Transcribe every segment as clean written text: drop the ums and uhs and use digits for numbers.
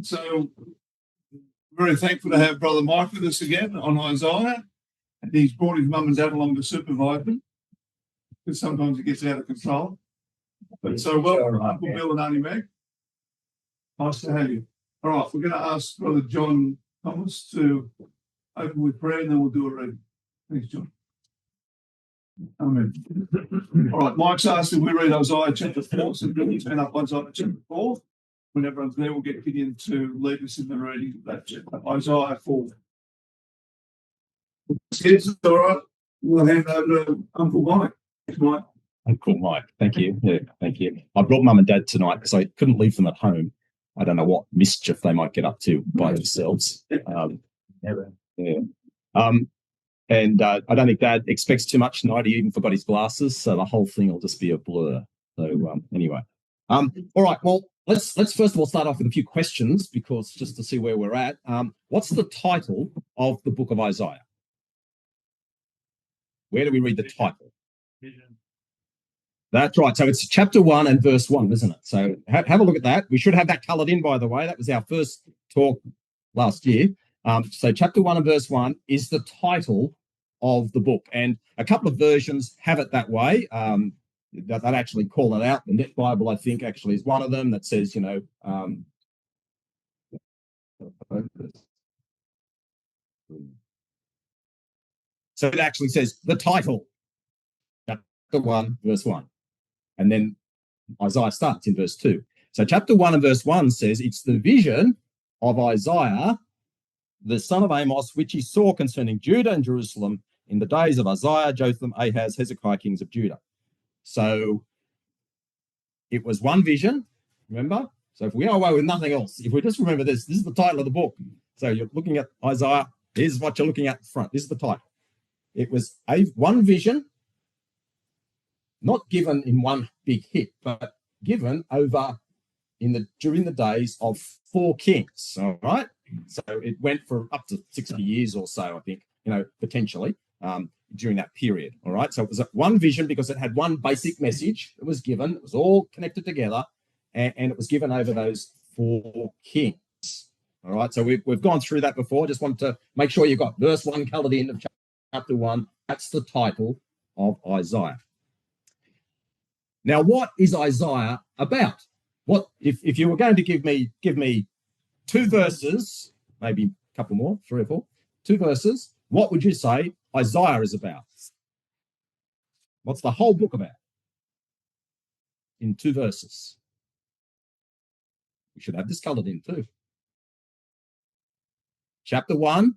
So, very thankful to have Brother Mike with us again on Isaiah. And he's brought his mum and dad along to supervise him, because sometimes it gets out of control. But so, welcome, Uncle Bill and Auntie Meg. Nice to have you. All right, we're going to ask Brother John Thomas to open with prayer, and then we'll do a reading. Thanks, John. Amen. All right, Mike's asked if we read Isaiah chapter 4, so we'll turn up Isaiah chapter 4. When everyone's there, we'll get Gideon to lead us in the reading of that chapter, Isaiah 4. It's all right. We'll hand over to Uncle Mike. Thanks, Mike. Uncle Mike, thank you. Yeah, thank you. I brought Mum and Dad tonight because I couldn't leave them at home. I don't know what mischief they might get up to by themselves. And I don't think Dad expects too much tonight. He even forgot his glasses, so the whole thing will just be a blur. So anyway, all right. Well, let's first of all start off with a few questions, because just to see where we're at. What's the title of the book of Isaiah? Where do we read the title? Vision. That's right. So it's chapter 1 and verse 1, isn't it? So have a look at that. We should have that coloured in, by the way. That was our first talk last year. So chapter 1 and verse 1 is the title of the book. And a couple of versions have it that way. That actually call it out. The Net Bible, I think, actually is one of them that says, so it actually says the title, chapter 1, verse 1. And then Isaiah starts in verse 2. So chapter 1 and verse 1 says it's the vision of Isaiah, the son of Amos, which he saw concerning Judah and Jerusalem in the days of Isaiah, Jotham, Ahaz, Hezekiah, kings of Judah. So it was one vision, remember? So if we go away with nothing else, if we just remember this is the title of the book. So you're looking at Isaiah, here's what you're looking at in front. This is the title. It was one vision, not given in one big hit, but given over during the days of 4 kings, all right? So it went for up to 60 years or so, I think, potentially, during that period, all right? So it was one vision because it had one basic message that was given. It was all connected together, and it was given over those 4 kings, all right? So we've gone through that before. Just wanted to make sure you got verse 1 coloured in of chapter 1. That's the title of Isaiah. Now, what is Isaiah about? What if you were going to give me 2 verses, maybe a couple more, 3 or 4, 2 verses, what would you say Isaiah is about? What's the whole book about? In 2 verses. We should have this coloured in too. Chapter 1,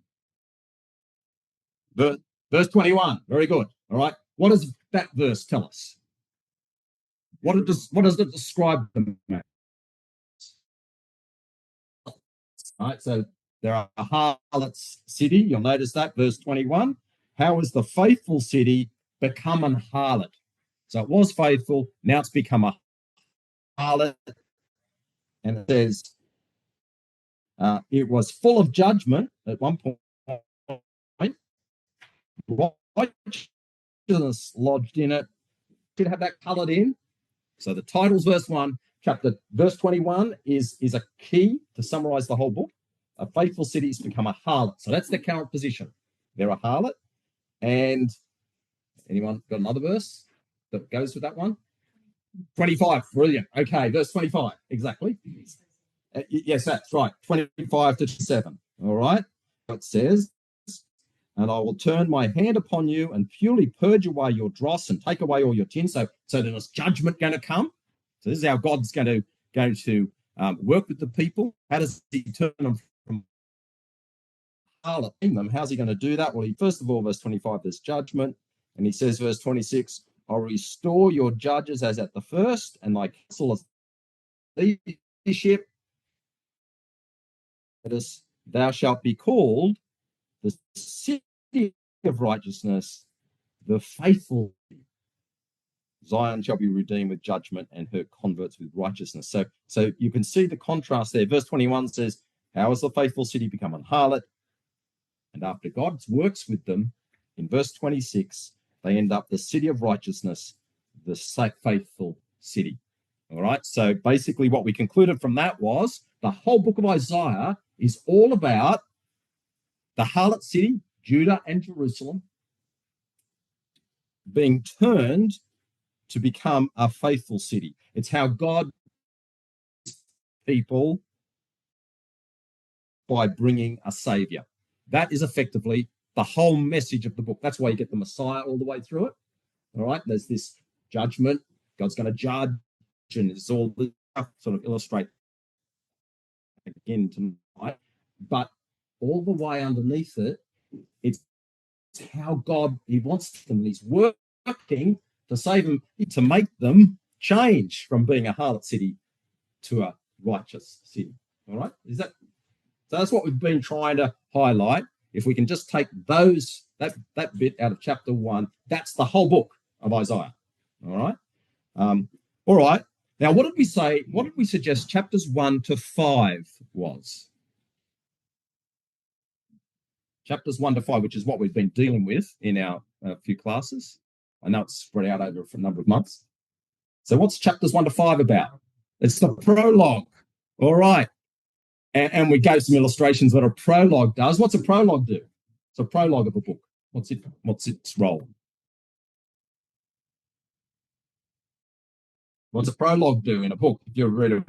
verse 21. Very good. All right. What does that verse tell us? What does it describe them as? All right, so there are a harlot's city. You'll notice that, verse 21. How has the faithful city become an harlot? So it was faithful, now it's become a harlot. And it says, it was full of judgment at one point. Righteousness lodged in it. Should have that coloured in. So the title's verse 1, verse 21 is a key to summarize the whole book. A faithful city has become a harlot. So that's their current position. They're a harlot. And anyone got another verse that goes with that one? 25, brilliant. Okay, verse 25, exactly. Yes, that's right, 25 to 7. All right, it says, and I will turn my hand upon you and purely purge away your dross and take away all your tin. So there's judgment going to come. So this is how God's going to work with the people. How does he turn them from harlot in them? How's he going to do that? Well, first of all, verse 25, there's judgment. And he says, verse 26, I'll restore your judges as at the first, and my counsel as leadership. Thou shalt be called the city of righteousness, the faithful. Zion shall be redeemed with judgment, and her converts with righteousness. So you can see the contrast there. Verse 21 says, how has the faithful city become an harlot? And after God works with them, in verse 26, they end up the city of righteousness, the faithful city. All right. So basically what we concluded from that was The whole book of Isaiah is all about the harlot city, Judah and Jerusalem, being turned to become a faithful city. It's how God people by bringing a savior. That is effectively the whole message of the book. That's why you get the Messiah all the way through it. All right, there's this judgment. God's going to judge, and it's all this stuff sort of illustrate again tonight. But all the way underneath it, it's how God, he wants them, he's working to save them, to make them change from being a harlot city to a righteous city. All right, is that so? That's what we've been trying to highlight. If we can just take that bit out of chapter 1, that's the whole book of Isaiah. All right. All right. Now, what did we say? What did we suggest chapters 1 to 5 was? Chapters 1 to 5, which is what we've been dealing with in our few classes. I know it's spread out over a number of months. So what's chapters 1 to 5 about? It's the prologue. All right. And we gave some illustrations what a prologue does. What's a prologue do? It's a prologue of a book. What's its role? What's a prologue do in a book? If you read a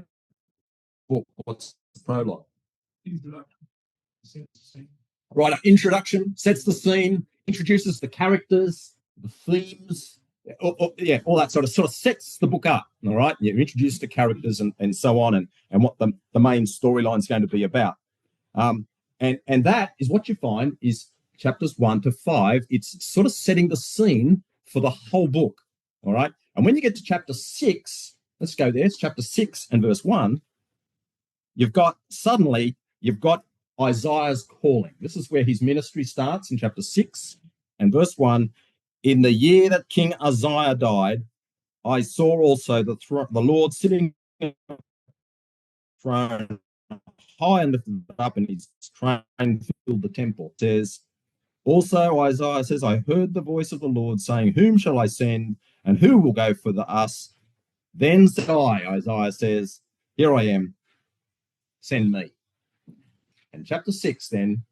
book, what's the prologue? Right, introduction, sets the scene, introduces the characters, the themes, all that sort of sets the book up. All right, you introduce the characters and so on, and what the main storyline is going to be about. And that is what you find is chapters 1 to 5. It's sort of setting the scene for the whole book. All right, and when you get to chapter 6, let's go there. It's chapter 6 and verse 1. You've got Isaiah's calling. This is where his ministry starts in chapter 6 and verse 1. In the year that King Uzziah died, I saw also the Lord sitting on a throne high and lifted up, and his train filled the temple. It says, also Isaiah says, I heard the voice of the Lord saying, whom shall I send, and who will go for us? Then said I, Isaiah says, here I am, send me. And chapter 6 then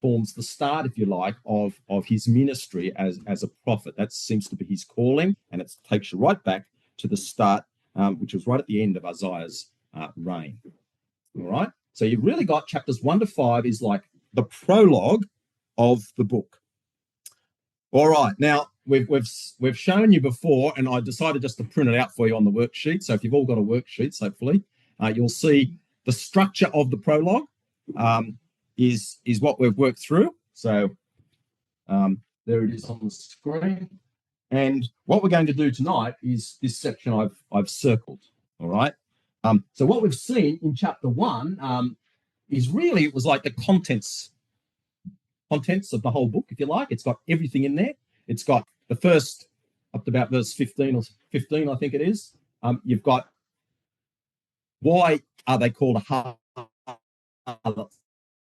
forms the start, if you like, of his ministry as a prophet. That seems to be his calling, and it takes you right back to the start, which was right at the end of Isaiah's reign. All right? So you've really got chapters 1 to 5 is like the prologue of the book. All right. Now, we've shown you before, and I decided just to print it out for you on the worksheet. So if you've all got a worksheet, hopefully, you'll see the structure of the prologue. Is what we've worked through. So there it is on the screen. And what we're going to do tonight is this section I've circled. All right. So what we've seen in chapter 1 is really, it was like the contents of the whole book, if you like. It's got everything in there. It's got the first up to about verse 15 or 15, I think it is. You've got why are they called a harlot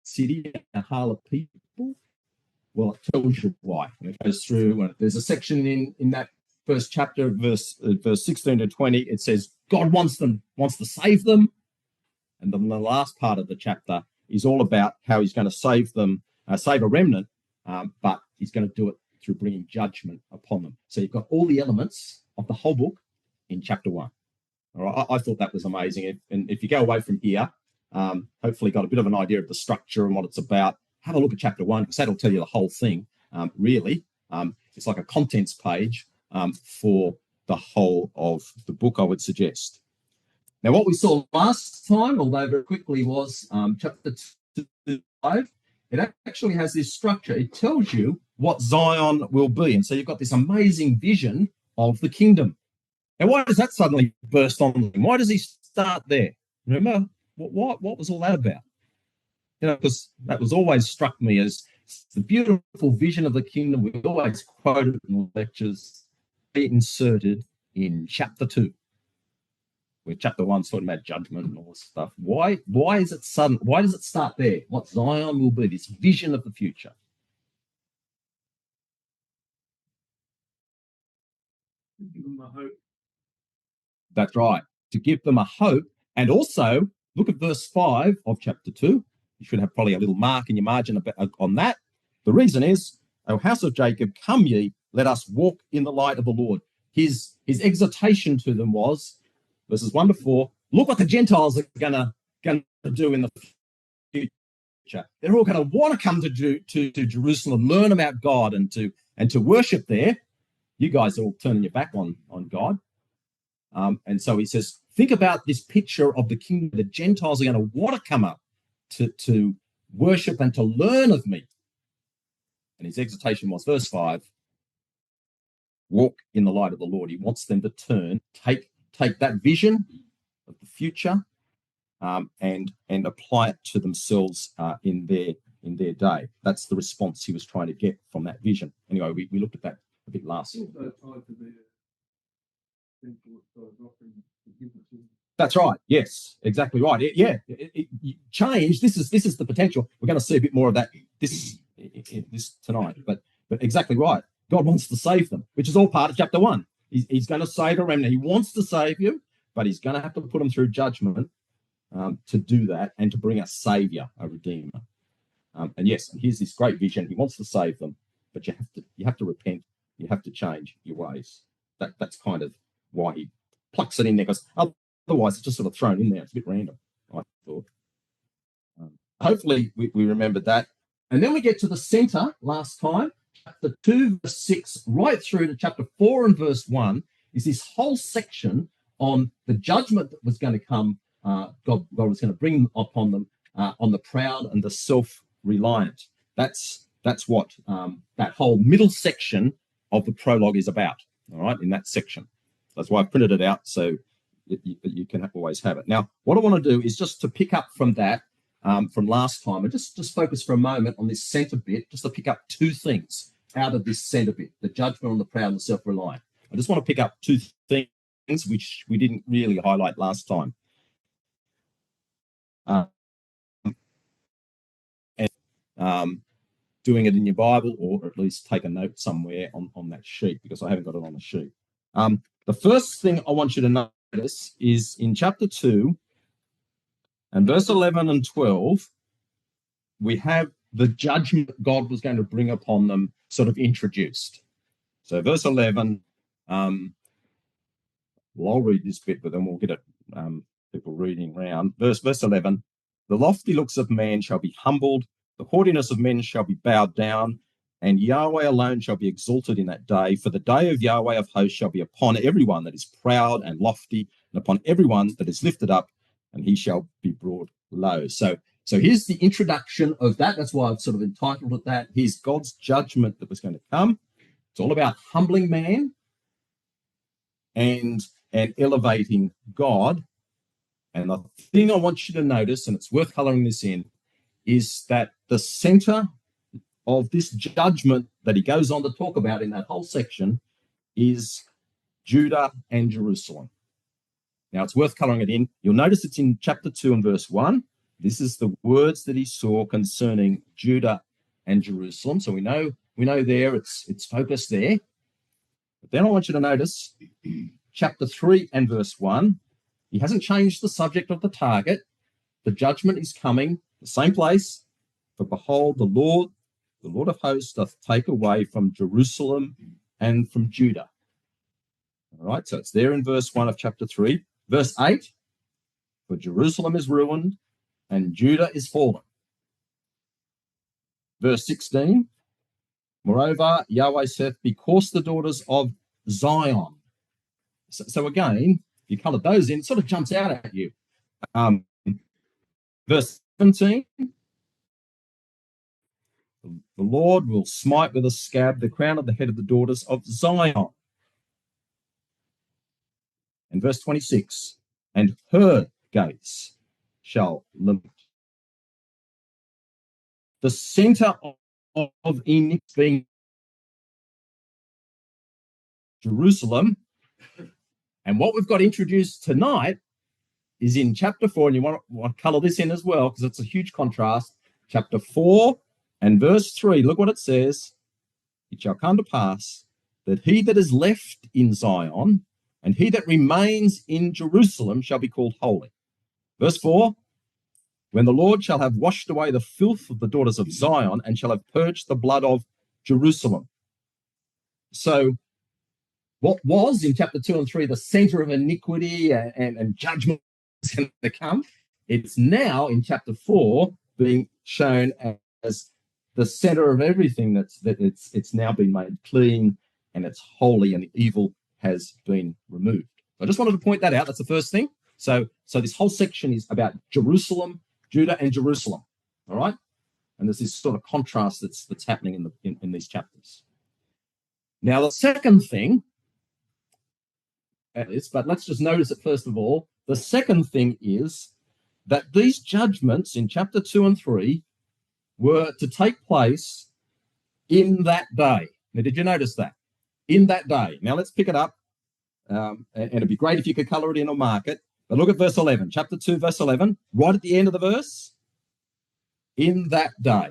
city, a harlot people? Well, it tells you why. And it goes through, and there's a section in that first chapter, verse 16 to 20. It says God wants to save them, and then the last part of the chapter is all about how he's going to save them, save a remnant, but he's going to do it through bringing judgment upon them. So you've got all the elements of the whole book in chapter 1. All right, I thought that was amazing. And if you go away from here, hopefully got a bit of an idea of the structure and what it's about, have a look at chapter 1, because that'll tell you the whole thing. Really, it's like a contents page for the whole of the book, I would suggest. Now, what we saw last time, although very quickly, was chapter 5. It actually has this structure. It tells you what Zion will be. And so you've got this amazing vision of the kingdom. And why does that suddenly burst on him? Why does he start there? Remember, what was all that about? Because that was always struck me as the beautiful vision of the kingdom. We always quoted in lectures, inserted in chapter 2, where chapter 1's talking about judgment and all this stuff. Why is it sudden? Why does it start there? What Zion will be, this vision of the future. Give them a hope. That's right. To give them a hope, and also Look at verse 5 of chapter 2. You should have probably a little mark in your margin on that. The reason is, O house of Jacob, come ye, let us walk in the light of the Lord. His exhortation to them was, verses 1 to 4, look what the Gentiles are going to do in the future. They're all going to want to come to Jerusalem, learn about God and to worship there. You guys are all turning your back on God. And so he says, think about this picture of the kingdom. The Gentiles are going to want to come up to worship and to learn of me. And his exhortation was, verse 5, walk in the light of the Lord. He wants them to turn, take that vision of the future and apply it to themselves in their day. That's the response he was trying to get from that vision. Anyway, we looked at that a bit last. That's right. Yes, exactly right. Change. This is the potential. We're going to see a bit more of that this tonight. But exactly right. God wants to save them, which is all part of chapter 1. He's going to save a remnant. He wants to save you, but he's going to have to put them through judgment to do that and to bring a savior, a redeemer. And yes, here's this great vision. He wants to save them, but you have to repent. You have to change your ways. That's kind of why he plucks it in there, because otherwise it's just sort of thrown in there. It's a bit random, I thought. Hopefully we remembered that. And then we get to the centre last time. Chapter 2, verse 6, right through to chapter 4 and verse 1 is this whole section on the judgment that was going to come. God was going to bring upon them on the proud and the self-reliant. That's what that whole middle section of the prologue is about. All right, in that section. That's why I printed it out so that you can always have it. Now, what I want to do is just to pick up from that from last time and just focus for a moment on this centre bit, just to pick up two things out of this centre bit, the judgment on the proud and the self-reliant. I just want to pick up two things which we didn't really highlight last time. Doing it in your Bible, or at least take a note somewhere on that sheet, because I haven't got it on the sheet. The first thing I want you to notice is in chapter 2 and verse 11 and 12, we have the judgment God was going to bring upon them sort of introduced. So verse 11, well, I'll read this bit, but then we'll get it, people reading around. Verse 11, the lofty looks of man shall be humbled, the haughtiness of men shall be bowed down, and Yahweh alone shall be exalted in that day. For the day of Yahweh of hosts shall be upon everyone that is proud and lofty, and upon everyone that is lifted up, and he shall be brought low. So here's the introduction of that. That's why I've sort of entitled it that. Here's God's judgment that was going to come. It's all about humbling man and elevating God. And the thing I want you to notice, and it's worth colouring this in, is that the centre of this judgment that he goes on to talk about in that whole section is Judah and Jerusalem. Now, it's worth colouring it in. You'll notice it's in chapter 2 and verse 1. This is the words that he saw concerning Judah and Jerusalem. So we know there it's focused there. But then I want you to notice chapter 3 and verse 1. He hasn't changed the subject of the target. The judgment is coming, the same place. For behold, the Lord of hosts doth take away from Jerusalem and from Judah. All right, so it's there in verse 1 of chapter 3. Verse 8, for Jerusalem is ruined and Judah is fallen. Verse 16, moreover, Yahweh saith, because the daughters of Zion. So again, you coloured those in, it sort of jumps out at you. Verse 17, the Lord will smite with a scab the crown of the head of the daughters of Zion. And verse 26, and her gates shall lament. The centre of iniquity being Jerusalem. And what we've got introduced tonight is in chapter 4, and you want to colour this in as well, because it's a huge contrast. Chapter 4 and verse 3, look what it says. It shall come to pass that he that is left in Zion and he that remains in Jerusalem shall be called holy. Verse 4, when the Lord shall have washed away the filth of the daughters of Zion and shall have purged the blood of Jerusalem. So what was in chapter 2 and 3 the center of iniquity and judgment is going to come, it's now in chapter 4 being shown as the center of everything it's now been made clean and it's holy and the evil has been removed. I just wanted to point that out. That's the first thing. So this whole section is about Jerusalem, Judah, and Jerusalem. All right, and there's this sort of contrast that's happening in these chapters. Now the second thing is, but let's just notice it first of all. The second thing is that these judgments in chapter 2 and 3 were to take place in that day. Now, did you notice that? In that day. Now, let's pick it up. And it'd be great if you could color it in or mark it. But look at verse 11, chapter 2, verse 11, right at the end of the verse. In that day.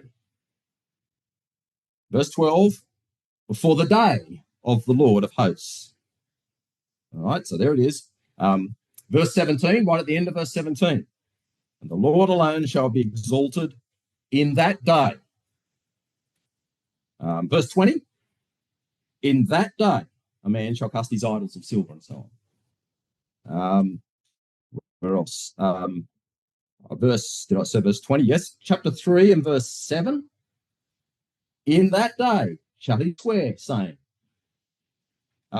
Verse 12, before the day of the Lord of hosts. All right, so there it is. Verse 17, right at the end of verse 17. And the Lord alone shall be exalted in that day. Verse 20, in that day a man shall cast his idols of silver and so on. Where else? Verse 20? Yes, chapter 3 and verse 7. In that day shall he swear, saying.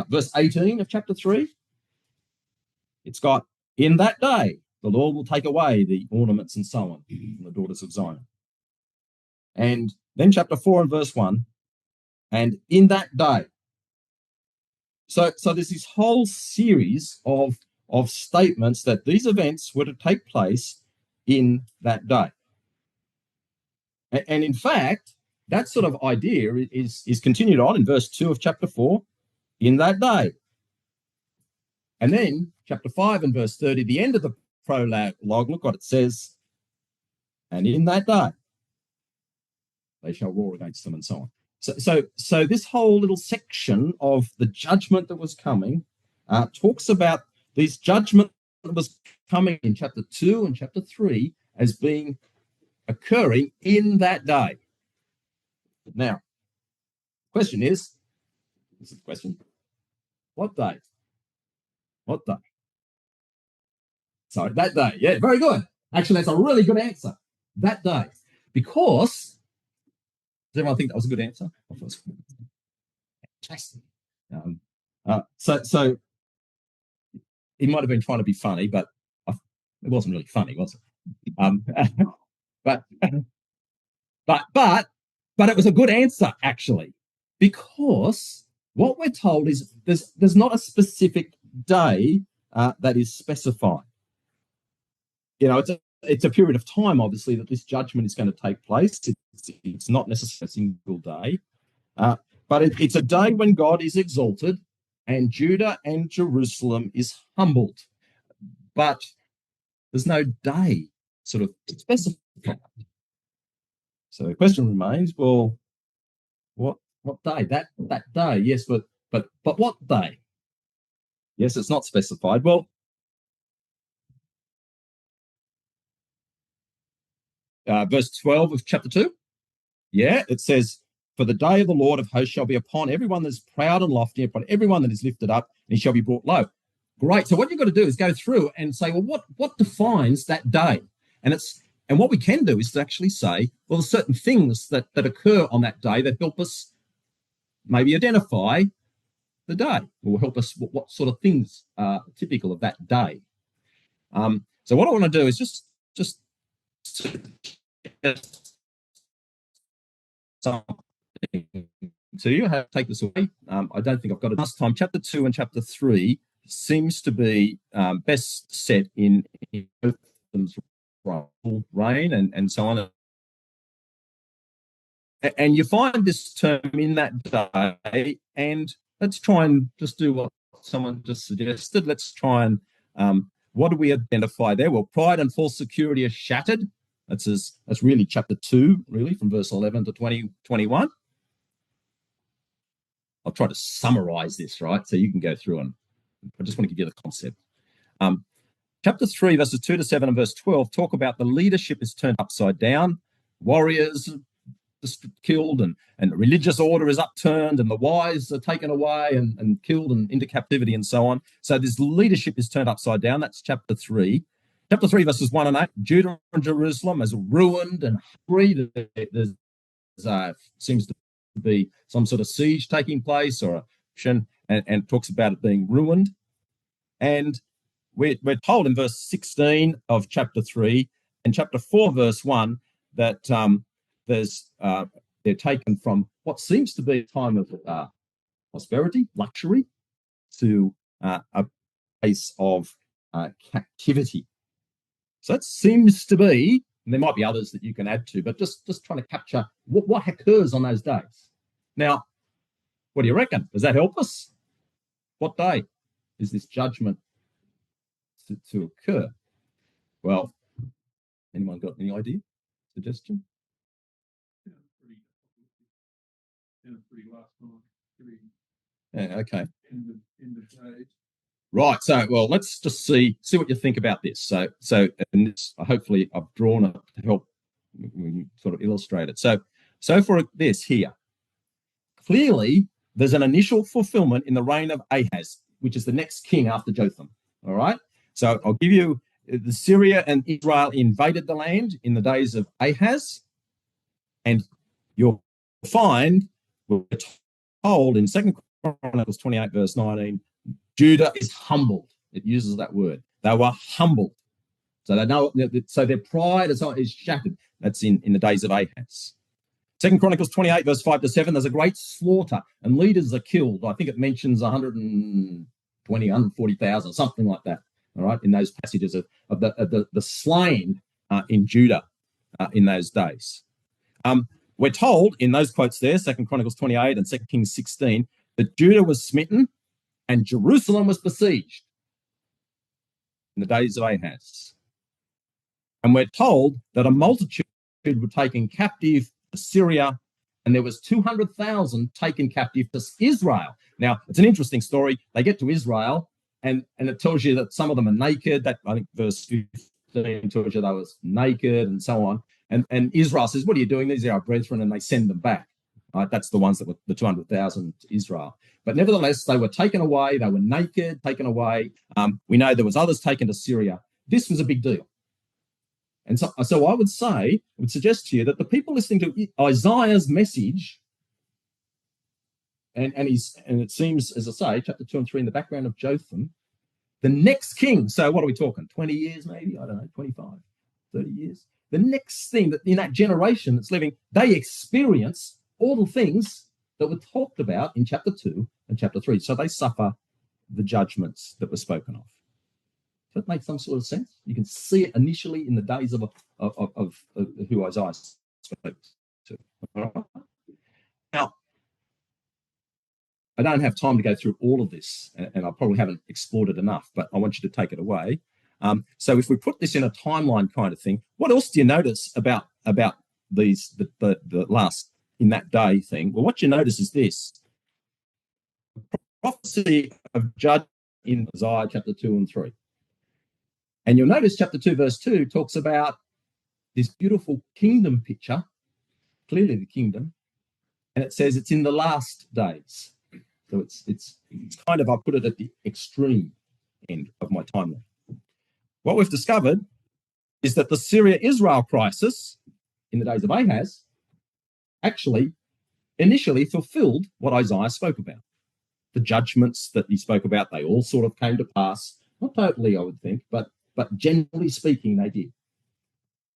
Verse 18 of chapter 3. It's got, in that day the Lord will take away the ornaments and so on from the daughters of Zion. And then chapter 4 and verse 1. And in that day. So there's this whole series of statements that these events were to take place in that day. And in fact, that sort of idea is continued on in verse 2 of chapter 4, in that day. And then chapter 5 and verse 30, the end of the prologue, look what it says. And in that day, they shall war against them and so on. So this whole little section of the judgment that was coming talks about these judgment that was coming in chapter 2 and chapter 3 as being occurring in that day. Now, question is the question, what day? What day? So that day, yeah, very good. Actually, that's a really good answer. That day. Because, does everyone think that was a good answer? Fantastic. So he might have been trying to be funny, but it wasn't really funny, was it? But it was a good answer, actually, because what we're told is there's not a specific day that is specified. You know, it's a period of time, obviously, that this judgment is going to take place. It's not necessarily a single day, but it's a day when God is exalted and Judah and Jerusalem is humbled. But there's no day sort of specified. So the question remains, well, what day? That day, yes, but what day? Yes, it's not specified. Well, verse 12 of chapter 2. Yeah, it says, for the day of the Lord of hosts shall be upon everyone that is proud and lofty, upon everyone that is lifted up, and he shall be brought low. Great. So what you've got to do is go through and say, well, what defines that day? And what we can do is to actually say, well, there's certain things that occur on that day that help us maybe identify the day, or help us what sort of things are typical of that day. So what I want to do is just something to you. How to take this away. I don't think I've got it last time. Chapter 2 and chapter 3 seems to be best set in reign and so on. And you find this term in that day, and let's try and just do what someone just suggested. Let's try and what do we identify there? Well, pride and false security are shattered. That's really chapter 2, really, from verse 11 to 21. I'll try to summarize this, right? So you can go through, and I just want to give you the concept. chapter 3, verses 2 to 7 and verse 12 talk about the leadership is turned upside down, warriors just killed, and religious order is upturned, and the wise are taken away and killed and into captivity and so on. So this leadership is turned upside down. That's chapter 3. Chapter 3, verses 1 and 8, Judah and Jerusalem is ruined and hungry. There's seems to be some sort of siege taking place, or and talks about it being ruined. And we're told in verse 16 of chapter 3 and chapter 4, verse 1, that they're taken from what seems to be a time of prosperity, luxury, to a place of captivity. So it seems to be, and there might be others that you can add to, but just trying to capture what occurs on those days. Now, what do you reckon? Does that help us? What day is this judgment to occur? Well, anyone got any idea? Suggestion? Yeah, okay. Right. So, well, let's just see what you think about this. So, and this, hopefully, I've drawn it to help sort of illustrate it. So for this here, clearly there's an initial fulfillment in the reign of Ahaz, which is the next king after Jotham. All right. So I'll give you the Syria and Israel invaded the land in the days of Ahaz, and you'll find we're told in 2 Chronicles 28, verse 19. Judah is humbled. It uses that word. They were humbled. So they know. So their pride is shattered. That's in the days of Ahaz. 2 Chronicles 28, verse 5 to 7, there's a great slaughter and leaders are killed. I think it mentions 120, 140,000, something like that. All right, in those passages of the slain in Judah in those days. We're told in those quotes there, 2 Chronicles 28 and 2 Kings 16, that Judah was smitten and Jerusalem was besieged in the days of Ahaz. And we're told that a multitude were taken captive to Syria, and there was 200,000 taken captive to Israel. Now, it's an interesting story. They get to Israel, and it tells you that some of them are naked. That, I think verse 15 tells you they was naked and so on. And Israel says, what are you doing? These are our brethren, and they send them back. Right? That's the ones that were the 200,000 to Israel. But nevertheless, they were taken away. They were naked, taken away. We know there was others taken to Syria. This was a big deal. And so I would suggest to you that the people listening to Isaiah's message, and it seems, as I say, chapter 2 and 3 in the background of Jotham, the next king, so what are we talking, 20 years maybe? I don't know, 25, 30 years. The next thing that in that generation that's living, they experience all the things that were talked about in chapter 2 and chapter 3. So they suffer the judgments that were spoken of. Does that make some sort of sense? You can see it initially in the days of who Isaiah spoke to. All right? Now, I don't have time to go through all of this, and I probably haven't explored it enough, but I want you to take it away. So if we put this in a timeline kind of thing, what else do you notice about these the last in that day thing? Well, what you notice is this. Prophecy of judgment in Isaiah chapter 2 and 3. And you'll notice chapter 2, verse 2 talks about this beautiful kingdom picture, clearly the kingdom, and it says it's in the last days. So it's kind of, I put it at the extreme end of my timeline. What we've discovered is that the Syria-Israel crisis in the days of Ahaz actually initially fulfilled what Isaiah spoke about. The judgments that he spoke about, they all sort of came to pass. Not totally, I would think, but generally speaking, they did.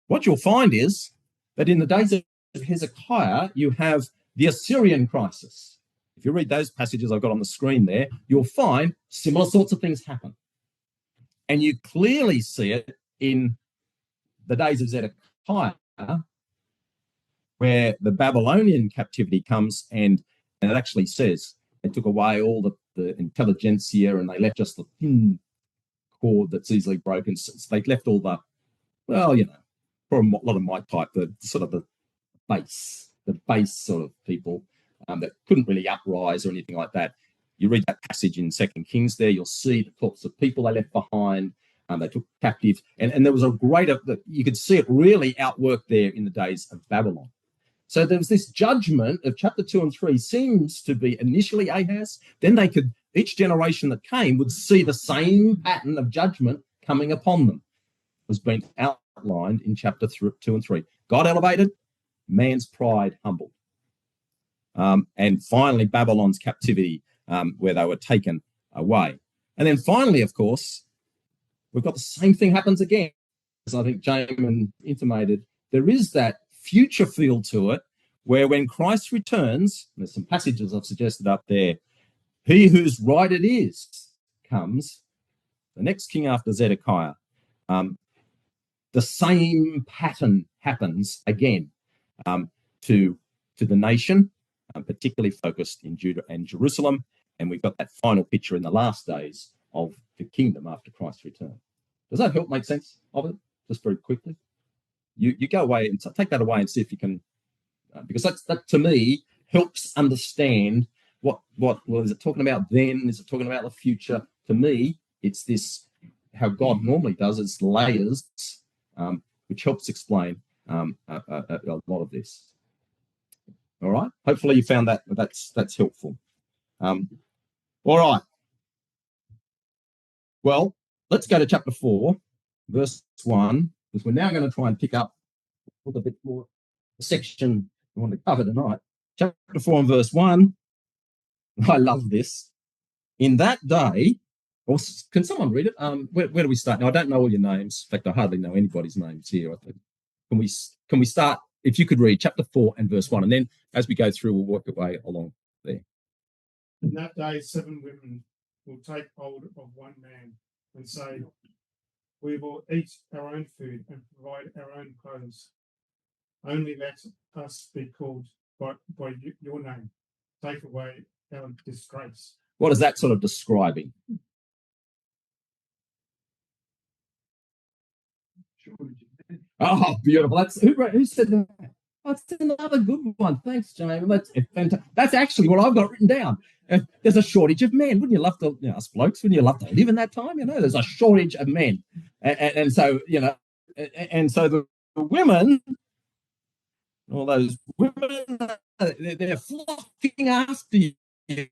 What you'll find is that in the days of Hezekiah, you have the Assyrian crisis. If you read those passages I've got on the screen there, you'll find similar sorts of things happen. And you clearly see it in the days of Zedekiah, where the Babylonian captivity comes, and it actually says they took away all the intelligentsia, and they left just the thin cord that's easily broken. So they left all the, well, you know, for a lot of my type, the sort of the base sort of people that couldn't really uprise or anything like that. You read that passage in 2 Kings there, you'll see the sorts of people they left behind. They took captive, and there was a greater, you could see it really outworked there in the days of Babylon. So there was this judgment of chapter 2 and 3 seems to be initially Ahaz, then they could, each generation that came would see the same pattern of judgment coming upon them. It was being outlined in chapter 2 and 3. God elevated, man's pride humbled. And finally, Babylon's captivity, where they were taken away. And then finally, of course, we've got the same thing happens again. As I think Jamin intimated, there is that future feel to it, where when Christ returns, there's some passages I've suggested up there, he whose right it is comes, the next king after Zedekiah. The same pattern happens again to the nation, particularly focused in Judah and Jerusalem. And we've got that final picture in the last days of the kingdom after Christ's return. Does that help make sense of it? Just very quickly. You go away and take that away and see if you can, because that to me helps understand what is it talking about then? Is it talking about the future? To me, it's this, how God normally does, it's layers, which helps explain a lot of this. All right. Hopefully you found that's helpful. All right. Well, let's go to chapter 4, verse 1, because we're now going to try and pick up a little bit more the section we want to cover tonight. Chapter 4 and verse 1. I love this. In that day, or can someone read it? Where do we start? Now, I don't know all your names. In fact, I hardly know anybody's names here. I think. Can we start? If you could read chapter 4 and verse 1, and then as we go through, we'll work our way along there. In that day, 7 women will take hold of one man and say, we will eat our own food and provide our own clothes. Only let us be called by your name. Take away our disgrace. What is that sort of describing? Oh, beautiful. That's who said that? That's another good one. Thanks, James. That's actually what I've got written down. There's a shortage of men. Wouldn't you love to, us blokes, wouldn't you love to live in that time? There's a shortage of men. And so, and so the women, all those women, they're flocking after you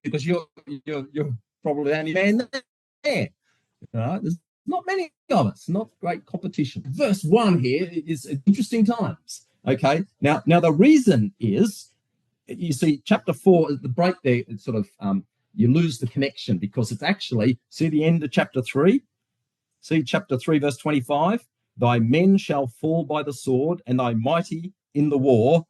because you're probably the only man there. There's not many of us, not great competition. Verse 1 here is interesting times. Okay, now the reason is, you see, chapter 4, the break there, it's sort of, you lose the connection because it's actually, see the end of chapter 3? See chapter 3, verse 25? Thy men shall fall by the sword, and thy mighty in the war,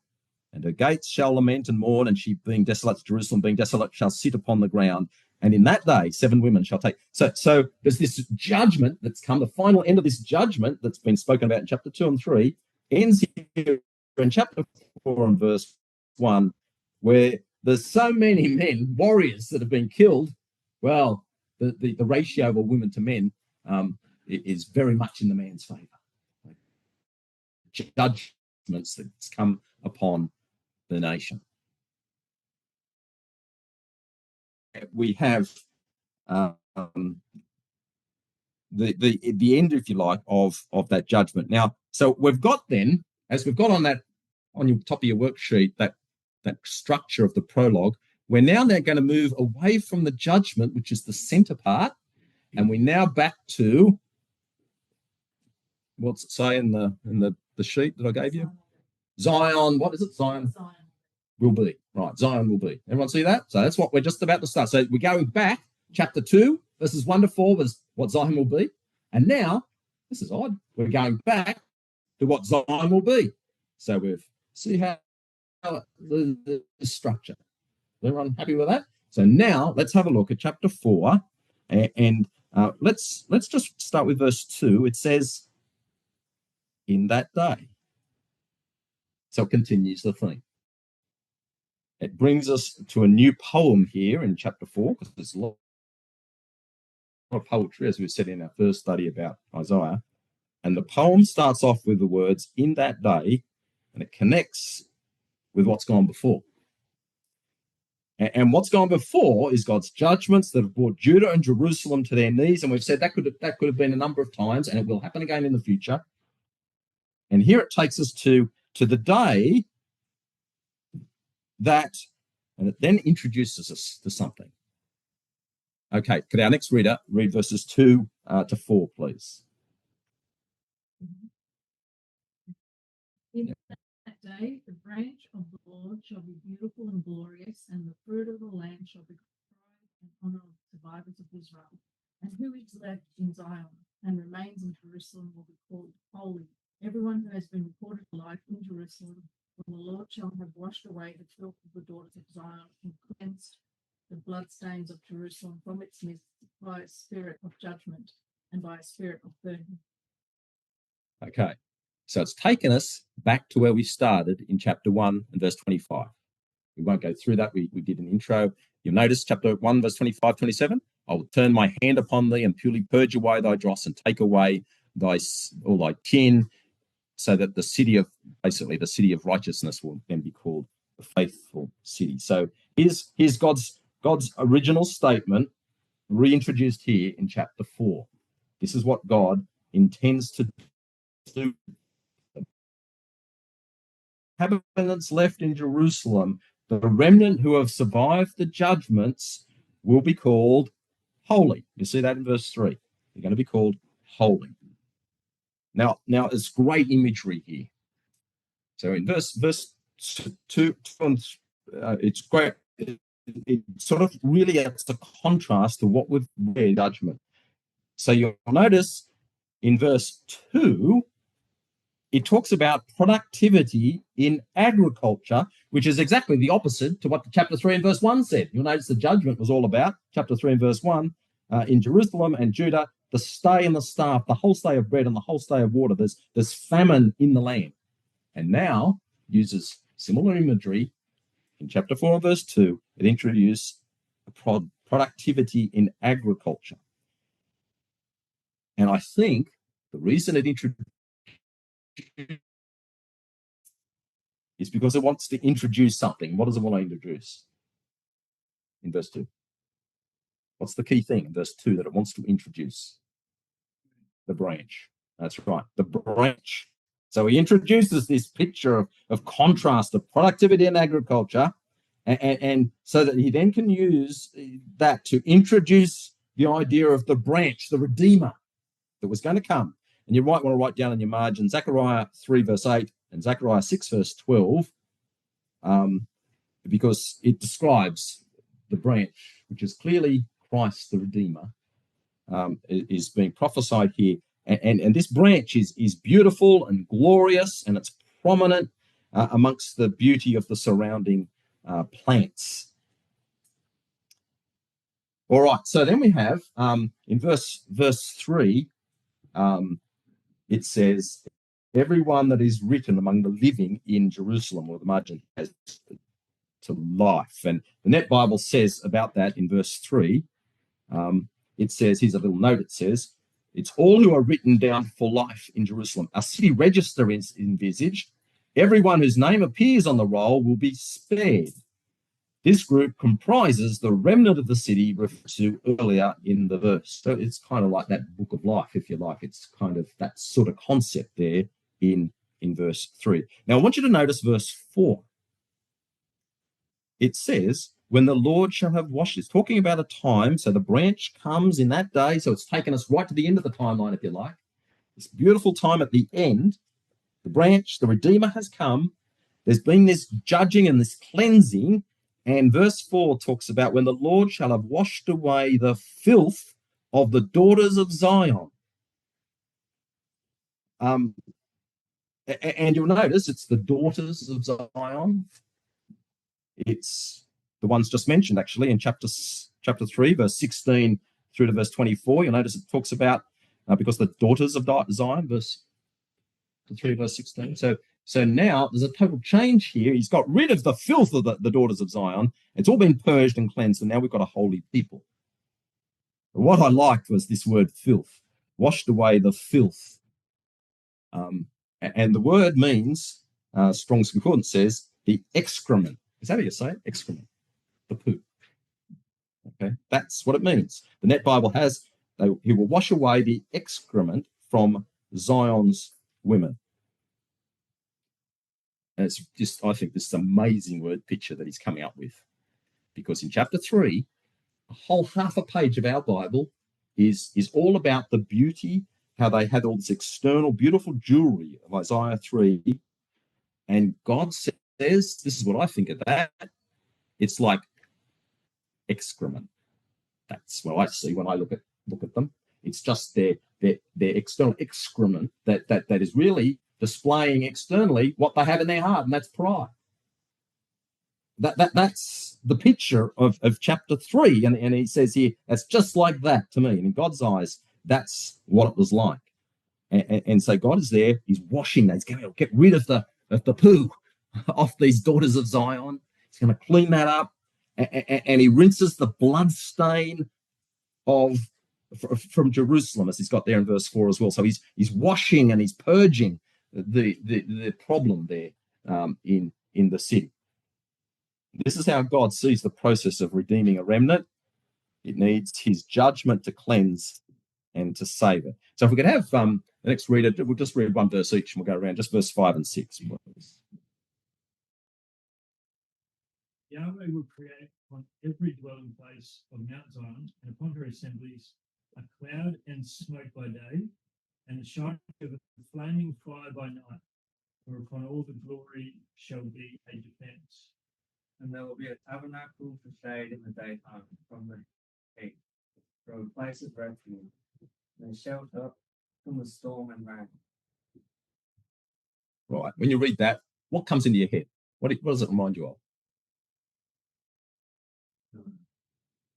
and her gates shall lament and mourn, and she being desolate, Jerusalem being desolate, shall sit upon the ground. And in that day, 7 women shall take. So there's this judgment that's come, the final end of this judgment that's been spoken about in chapter 2 and 3, ends here in chapter 4 and verse 1, where there's so many men, warriors that have been killed. Well, the ratio of women to men is very much in the man's favor. Judgments that's come upon the nation. We have the end, if you like, of that judgment. Now, so we've got then, as we've got on your top of your worksheet, that structure of the prologue, we're now going to move away from the judgment, which is the center part, and we're now back to, what's it say in the sheet that I gave you? Zion, what is it? Zion will be. Right, Zion will be. Everyone see that? So that's what we're just about to start. So we're going back, chapter 2, verses 1 to 4 was what Zion will be. And now, this is odd, we're going back to what Zion will be. So we've see how the structure. Everyone happy with that? So now let's have a look at chapter 4, and let's just start with verse 2. It says, in that day. So it continues the theme. It brings us to a new poem here in chapter 4, because there's a lot of poetry, as we said in our first study about Isaiah. And the poem starts off with the words, in that day, and it connects with what's gone before. And what's gone before is God's judgments that have brought Judah and Jerusalem to their knees. And we've said that could have been a number of times, and it will happen again in the future. And here it takes us to the day that, and it then introduces us to something. Okay, could our next reader read verses 2 to 4, please? In that day, the branch of the Lord shall be beautiful and glorious, and the fruit of the land shall be pride and honor of the survivors of Israel. And who is left in Zion and remains in Jerusalem will be called holy. Everyone who has been reported alive in Jerusalem, when the Lord shall have washed away the filth of the daughters of Zion and cleansed the bloodstains of Jerusalem from its midst by a spirit of judgment and by a spirit of burning. Okay, so it's taken us back to where we started in chapter 1 and verse 25. We won't go through that. We did an intro. You'll notice chapter 1, verse 25, 27. I will turn my hand upon thee and purely purge away thy dross and take away all thy tin, so that the city of righteousness will then be called the faithful city. So here's God's original statement reintroduced here in chapter 4. This is what God intends to do. Inhabitants left in Jerusalem, the remnant who have survived the judgments will be called holy. You see that in verse 3. They're going to be called holy. Now it's great imagery here. So in verse 2, it's great. It sort of really adds a contrast to what we've read in judgment. So you'll notice in verse 2, it talks about productivity in agriculture, which is exactly the opposite to what chapter 3 and verse 1 said. You'll notice the judgment was all about, chapter 3 and verse 1, in Jerusalem and Judah, the stay and the staff, the whole stay of bread and the whole stay of water. There's famine in the land. And now uses similar imagery in chapter 4 and verse 2. It introduced productivity in agriculture. And I think the reason it introduced is because it wants to introduce something. What does it want to introduce in verse 2? What's the key thing in verse 2 that it wants to introduce? The branch. That's right, the branch. So he introduces this picture of contrast of productivity in agriculture, and so that he then can use that to introduce the idea of the branch, the Redeemer that was going to come. And you might want to write down in your margin Zechariah 3 verse 8 and Zechariah 6 verse 12, because it describes the branch, which is clearly Christ the Redeemer, is being prophesied here. And this branch is beautiful and glorious, and it's prominent amongst the beauty of the surrounding plants. All right, so then we have in verse 3, it says, everyone that is written among the living in Jerusalem, or the margin has to life. And the Net Bible says about that in verse 3, it says, here's a little note, it says, it's all who are written down for life in Jerusalem. A city register is envisaged. Everyone whose name appears on the roll will be spared. This group comprises the remnant of the city referred to earlier in the verse. So it's kind of like that book of life, if you like. It's kind of that sort of concept there in verse 3. Now, I want you to notice verse 4. It says, when the Lord shall have washed, it's talking about a time. So the branch comes in that day. So it's taken us right to the end of the timeline, if you like. This beautiful time at the end. The branch, the Redeemer has come. There's been this judging and this cleansing. And verse 4 talks about when the Lord shall have washed away the filth of the daughters of Zion. And you'll notice it's the daughters of Zion. It's the ones just mentioned, actually, in chapter 3, verse 16 through to verse 24. You'll notice it talks about, because the daughters of Zion, verse 3, verse 16. So now there's a total change here. He's got rid of the filth of the daughters of Zion. It's all been purged and cleansed, and now we've got a holy people. But what I liked was this word filth, washed away the filth. And the word means, Strong's Concordance says, the excrement. Is that how you say it? Excrement. the poo. Okay, that's what it means. The Net Bible has, he will wash away the excrement from Zion's women. And it's just, I think this is an amazing word picture that he's coming up with. Because in chapter 3, a whole half a page of our Bible is all about the beauty, how they had all this external beautiful jewelry of Isaiah 3. And God says, this is what I think of that. It's like excrement. That's what I see when I look at them. It's just their external excrement that is really displaying externally what they have in their heart, and that's pride. That's the picture of chapter 3, and he says here that's just like that to me. And in God's eyes, that's what it was like. And so God is there. He's washing that. He's going to get rid of the poo off these daughters of Zion. He's going to clean that up, and he rinses the blood stain from Jerusalem, as he's got there in verse 4 as well. So he's washing and he's purging the problem there in the city. This is how God sees the process of redeeming a remnant. It needs his judgment to cleanse and to save it. So if we could have the next reader, we'll just read one verse each and we'll go around, just verse 5 and 6. Please. Yahweh will create on every dwelling place of Mount Zion and upon her assemblies a cloud and smoke by day, and the shining of a flaming fire by night, for upon all the glory shall be a defense. And there will be a tabernacle for shade in the daytime from the heat, for a place of refuge, and a shelter from the storm and rain. Right. When you read that, what comes into your head? What does it remind you of?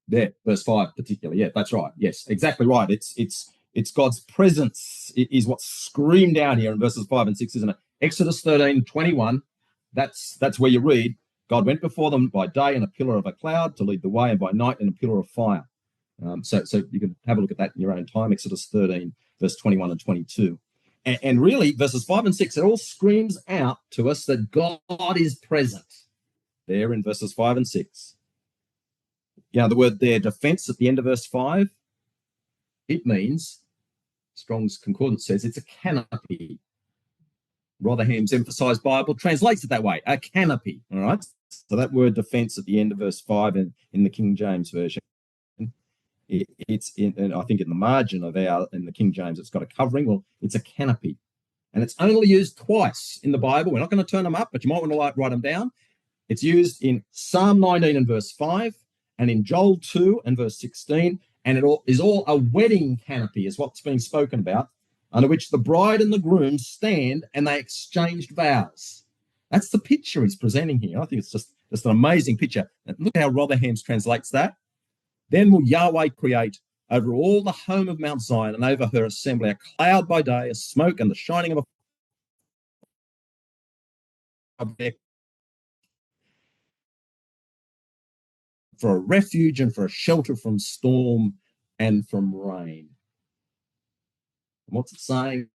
There, verse 5 particularly. Yeah, that's right. Yes, exactly right. It's God's presence is what's screamed out here in verses 5 and 6, isn't it? Exodus 13:21. That's where you read, God went before them by day in a pillar of a cloud to lead the way, and by night in a pillar of fire. So you can have a look at that in your own time, Exodus 13, verse 21 and 22. And really, verses 5 and 6, it all screams out to us that God is present there in verses 5 and 6. Yeah, the word there, defense, at the end of verse 5, it means, Strong's Concordance says, it's a canopy. Rotherham's Emphasized Bible translates it that way, a canopy, all right? So that word defense at the end of verse 5 in the King James Version, it's in, and I think in the margin of in the King James, it's got a covering. Well, it's a canopy. And it's only used twice in the Bible. We're not going to turn them up, but you might want to write them down. It's used in Psalm 19 and verse 5, and in Joel 2 and verse 16, and it is all a wedding canopy is what's being spoken about, under which the bride and the groom stand and they exchanged vows. That's the picture he's presenting here. I think it's just an amazing picture. And look how Rotherham's translates that. Then will Yahweh create over all the home of Mount Zion and over her assembly a cloud by day, a smoke and the shining of a for a refuge and for a shelter from storm and from rain. And what's it saying?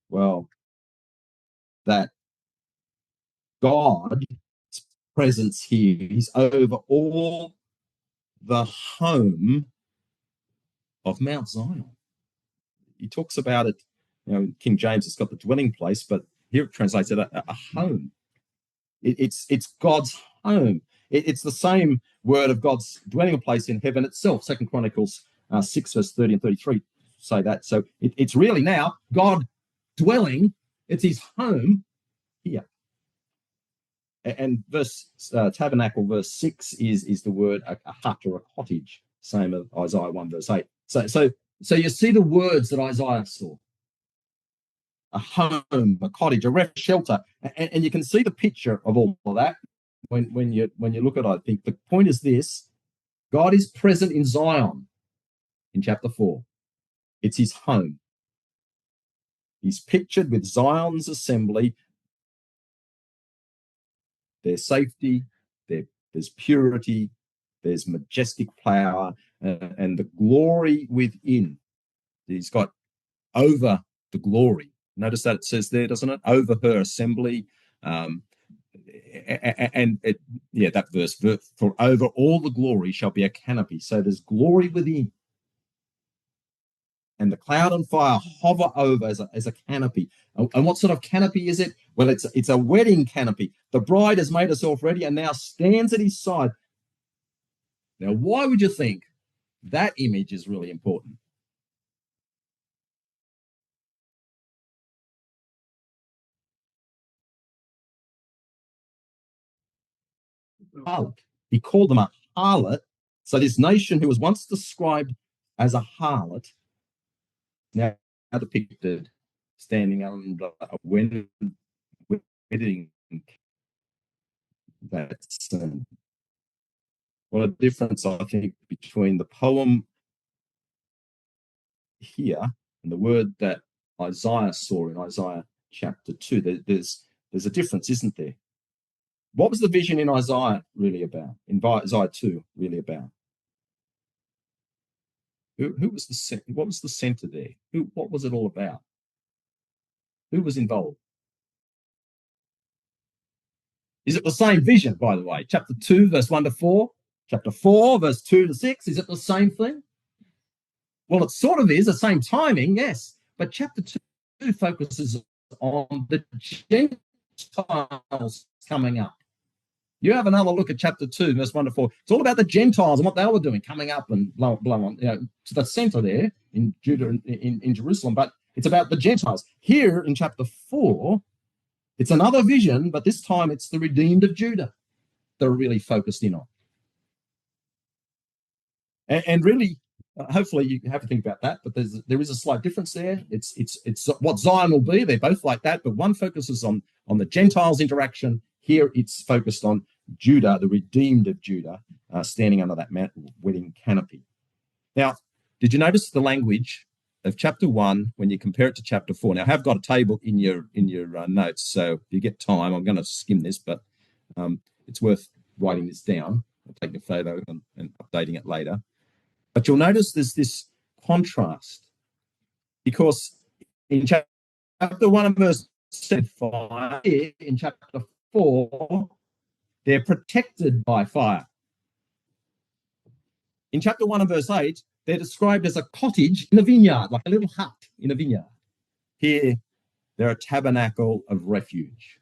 Well, that God's presence here is over all the home of Mount Zion. He talks about it, King James has got the dwelling place, but here it translates it a home. It's God's home. It's the same word of God's dwelling place in heaven itself. 2 Chronicles 6, verse 30 and 33 say that. So it's really now God dwelling. It's his home here. And tabernacle, verse 6, is the word a hut or a cottage, same as Isaiah 1, verse 8. So you see the words that Isaiah saw. A home, a cottage, a shelter. And you can see the picture of all of that when you look at it. I think the point is this: God is present in Zion in chapter 4. It's his home. He's pictured with Zion's assembly. There's safety, there's purity, there's majestic power, and the glory within. He's got over the glory. Notice that it says there, doesn't it? Over her assembly. that verse, for over all the glory shall be a canopy. So there's glory within. And the cloud and fire hover over as a canopy. And what sort of canopy is it? Well, it's a wedding canopy. The bride has made herself ready and now stands at his side. Now, why would you think that image is really important? Harlot. He called them a harlot. So this nation who was once described as a harlot, now depicted standing under a wedding. That's what a difference, I think, between the poem here and the word that Isaiah saw in Isaiah chapter 2. There's a difference, isn't there? What was the vision in Isaiah really about? In Isaiah 2 really about? Who was what was the center there? What was it all about? Who was involved? Is it the same vision, by the way? Chapter 2, verse 1 to 4, chapter 4, verse 2 to 6, is it the same thing? Well, it sort of is, the same timing, yes. But chapter 2 focuses on the Gentiles coming up. You have another look at chapter 2, verse 1 to 4. It's all about the Gentiles and what they were doing, coming up and blow on, to the center there in Judah, in Jerusalem. But it's about the Gentiles. Here in chapter 4, it's another vision, but this time it's the redeemed of Judah that are really focused in on. And really, hopefully you have to think about that, but there is a slight difference there. It's what Zion will be. They're both like that, but one focuses on the Gentiles interaction. Here it's focused on Judah, the redeemed of Judah, standing under that wedding canopy. Now, did you notice the language of chapter 1 when you compare it to chapter 4? Now, I have got a table in your notes, so if you get time, I'm going to skim this, but it's worth writing this down. I'll take a photo and updating it later. But you'll notice there's this contrast, because in chapter 1 and verse 5, in chapter 4, they're protected by fire. In chapter 1 and verse 8, they're described as a cottage in a vineyard, like a little hut in a vineyard. Here, they're a tabernacle of refuge.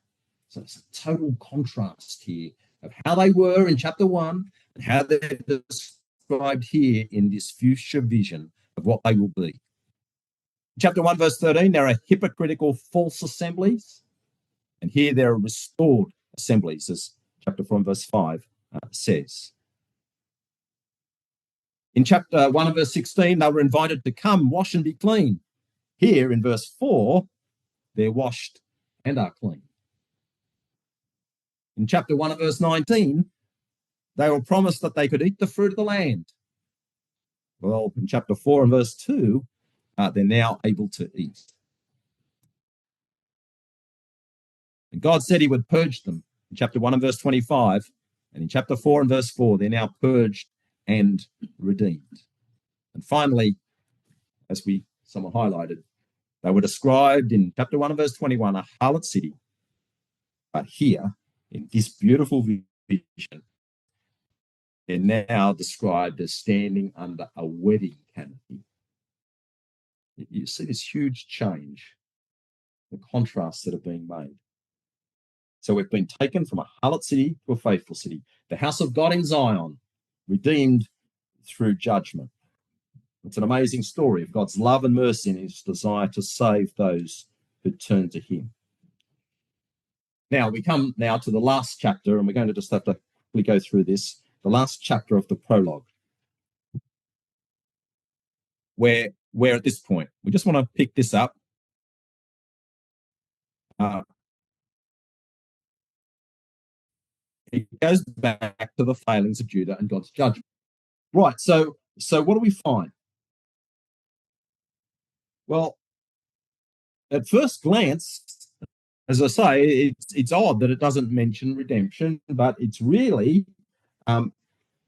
So it's a total contrast here of how they were in chapter 1 and how they're described here in this future vision of what they will be. Chapter 1, verse 13, there are hypocritical false assemblies. And here there are restored assemblies, as chapter 4 and verse 5 says. In chapter 1 and verse 16, they were invited to come, wash and be clean. Here in verse 4, they're washed and are clean. In chapter 1 and verse 19, they were promised that they could eat the fruit of the land. Well, in chapter 4 and verse 2, they're now able to eat. And God said he would purge them in chapter 1 and verse 25. And in chapter 4 and verse 4, they're now purged and redeemed. And finally, as someone highlighted, they were described in chapter 1 and verse 21, a harlot city. But here, in this beautiful vision, they're now described as standing under a wedding canopy. You see this huge change, the contrasts that are being made. So we've been taken from a harlot city to a faithful city, the house of God in Zion, redeemed through judgment. It's an amazing story of God's love and mercy and his desire to save those who turn to him. Now, we come now to the last chapter, and we're going to just have to quickly go through this, the last chapter of the prologue, where at this point, we just want to pick this up. It goes back to the failings of Judah and God's judgment. Right, so what do we find? Well, at first glance, as I say, it's odd that it doesn't mention redemption, but it's really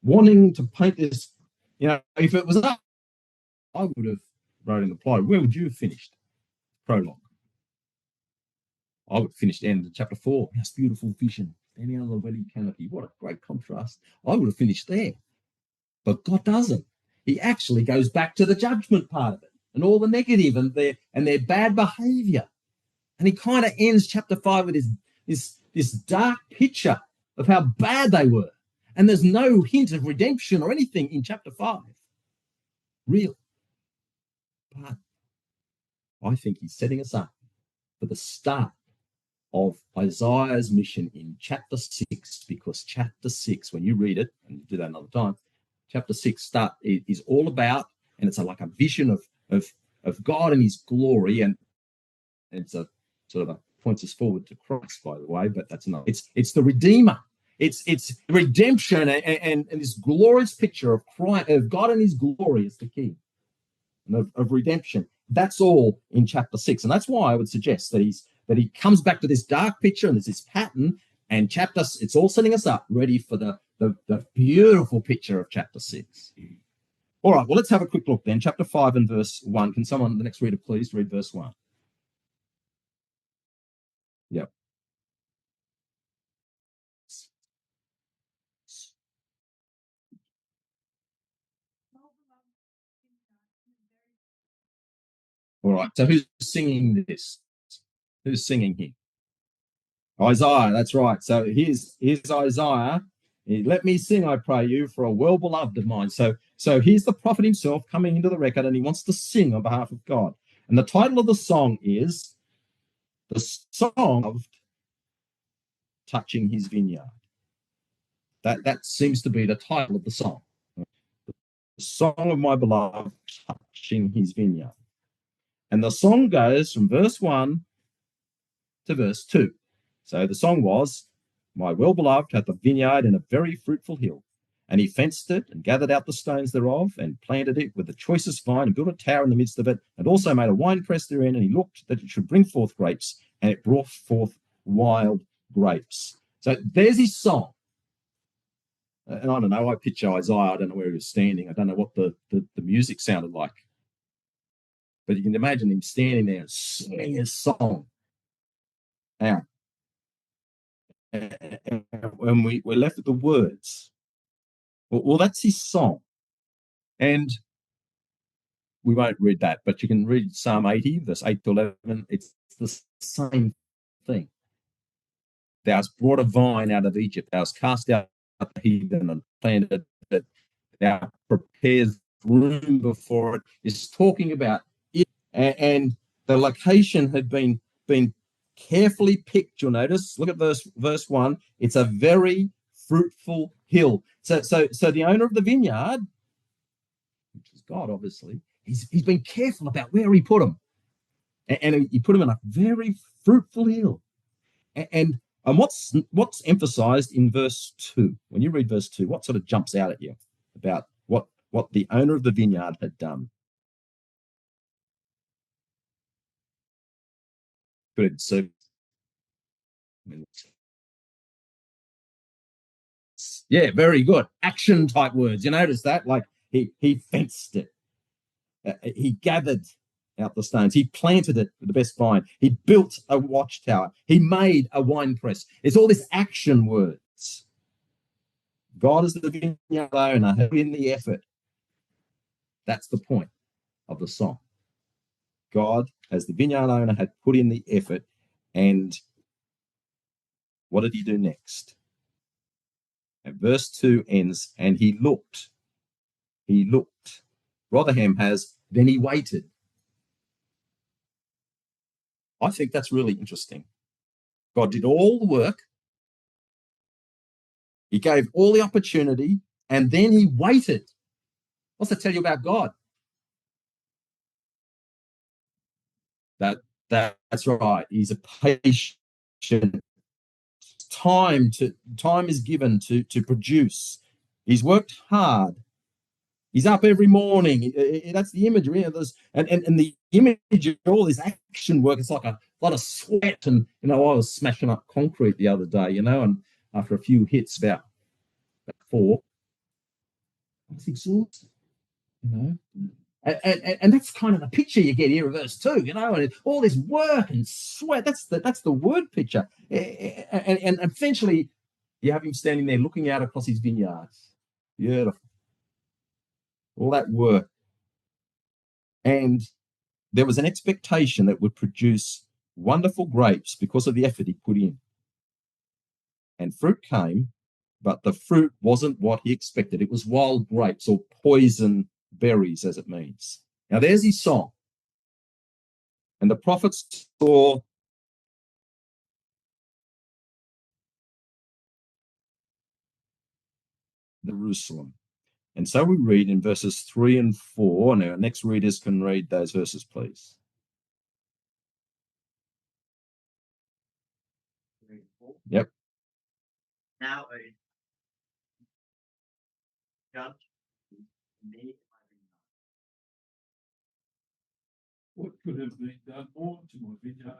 wanting to paint this. If it was up, I would have wrote in the play. Where would you have finished? Prologue. I would have finished the end of chapter 4. This beautiful vision. standing under the wedding canopy. What a great contrast. I would have finished there. But God doesn't. He actually goes back to the judgment part of it and all the negative and their bad behavior. And he kind of ends chapter 5 with this dark picture of how bad they were. And there's no hint of redemption or anything in chapter 5. Really. But I think he's setting us up for the start of Isaiah's mission in chapter 6, because chapter 6, when you read it, and you do that another time, chapter 6 is all about, and it's like a vision of God and his glory, and it's a sort of points us forward to Christ, by the way, but that's not. It's the Redeemer. It's redemption and this glorious picture of Christ, of God and his glory is the key, and of redemption. That's all in chapter 6, and that's why I would suggest that he comes back to this dark picture and there's this pattern, and it's all setting us up ready for the beautiful picture of chapter 6. All right, well, let's have a quick look then. Chapter 5 and verse 1. Can someone, the next reader, please read verse 1? Yep. All right, so who's singing this? Who's singing here? Isaiah, that's right. So here's Isaiah. Let me sing, I pray you, for a well-beloved of mine. So here's the prophet himself coming into the record, and he wants to sing on behalf of God. And the title of the song is The Song of Touching His Vineyard. That seems to be the title of the song. The Song of My Beloved Touching His Vineyard. And the song goes from verse 1 to verse 2. So the song was, my well-beloved hath a vineyard in a very fruitful hill, and he fenced it and gathered out the stones thereof and planted it with the choicest vine and built a tower in the midst of it, and also made a winepress therein, and he looked that it should bring forth grapes, and it brought forth wild grapes. So there's his song. And I don't know, I picture Isaiah, I don't know where he was standing, I don't know what the music sounded like. But you can imagine him standing there and singing his song out. And when we're left with the words, well, that's his song. And we won't read that, but you can read Psalm 80, verse 8 to 11. It's the same thing. Thou hast brought a vine out of Egypt. Thou hast cast out the heathen and planted it. Thou prepares room before it. It's talking about it. And the location had been carefully picked. You'll notice. Look at verse 1. It's a very fruitful hill. So the owner of the vineyard, which is God, obviously, he's been careful about where he put them, and he put them in a very fruitful hill. And what's emphasized in verse 2? When you read verse 2, what sort of jumps out at you about what the owner of the vineyard had done? Good. So yeah, very good. Action type words. You notice that? Like he fenced it. He gathered out the stones. He planted it with the best vine. He built a watchtower. He made a winepress. It's all this action words. God is the vineyard owner, who in the effort. That's the point of the song. God, as the vineyard owner, had put in the effort, and what did he do next? And verse 2 ends, and he looked. He looked. Rotherham has, then he waited. I think that's really interesting. God did all the work. He gave all the opportunity, and then he waited. What's that tell you about God? That's right. He's a patient. Time is given to produce. He's worked hard. He's up every morning. That's the imagery. And the image of all this action work, it's like a lot of sweat. And, I was smashing up concrete the other day, and after a few hits, about 4, I was exhausted, And that's kind of the picture you get here in verse 2, and all this work and sweat. That's the word picture. And eventually You have him standing there looking out across his vineyards. Beautiful. All that work. And there was an expectation that would produce wonderful grapes because of the effort he put in. And fruit came, but the fruit wasn't what he expected. It was wild grapes or poison berries, as it means. Now, there's his song. And the prophets saw Jerusalem. And so we read in verses 3 and 4. Now, next readers can read those verses, please. 3 and 4. Yep. Now, O judge me. What could have been done more to my vineyard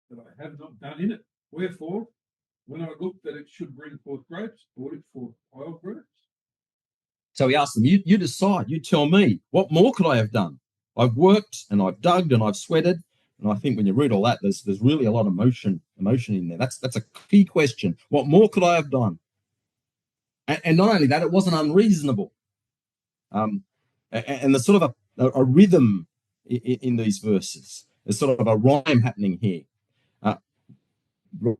that I have not done in it? Wherefore, when I looked that it should bring forth grapes, brought it forth wild grapes. So he asked them, you decide, you tell me, what more could I have done? I've worked and I've dug and I've sweated. And I think when you read all that, there's really a lot of emotion in there. That's a key question. What more could I have done? And not only that, it wasn't unreasonable. And there's sort of a rhythm in these verses. There's sort of a rhyme happening here.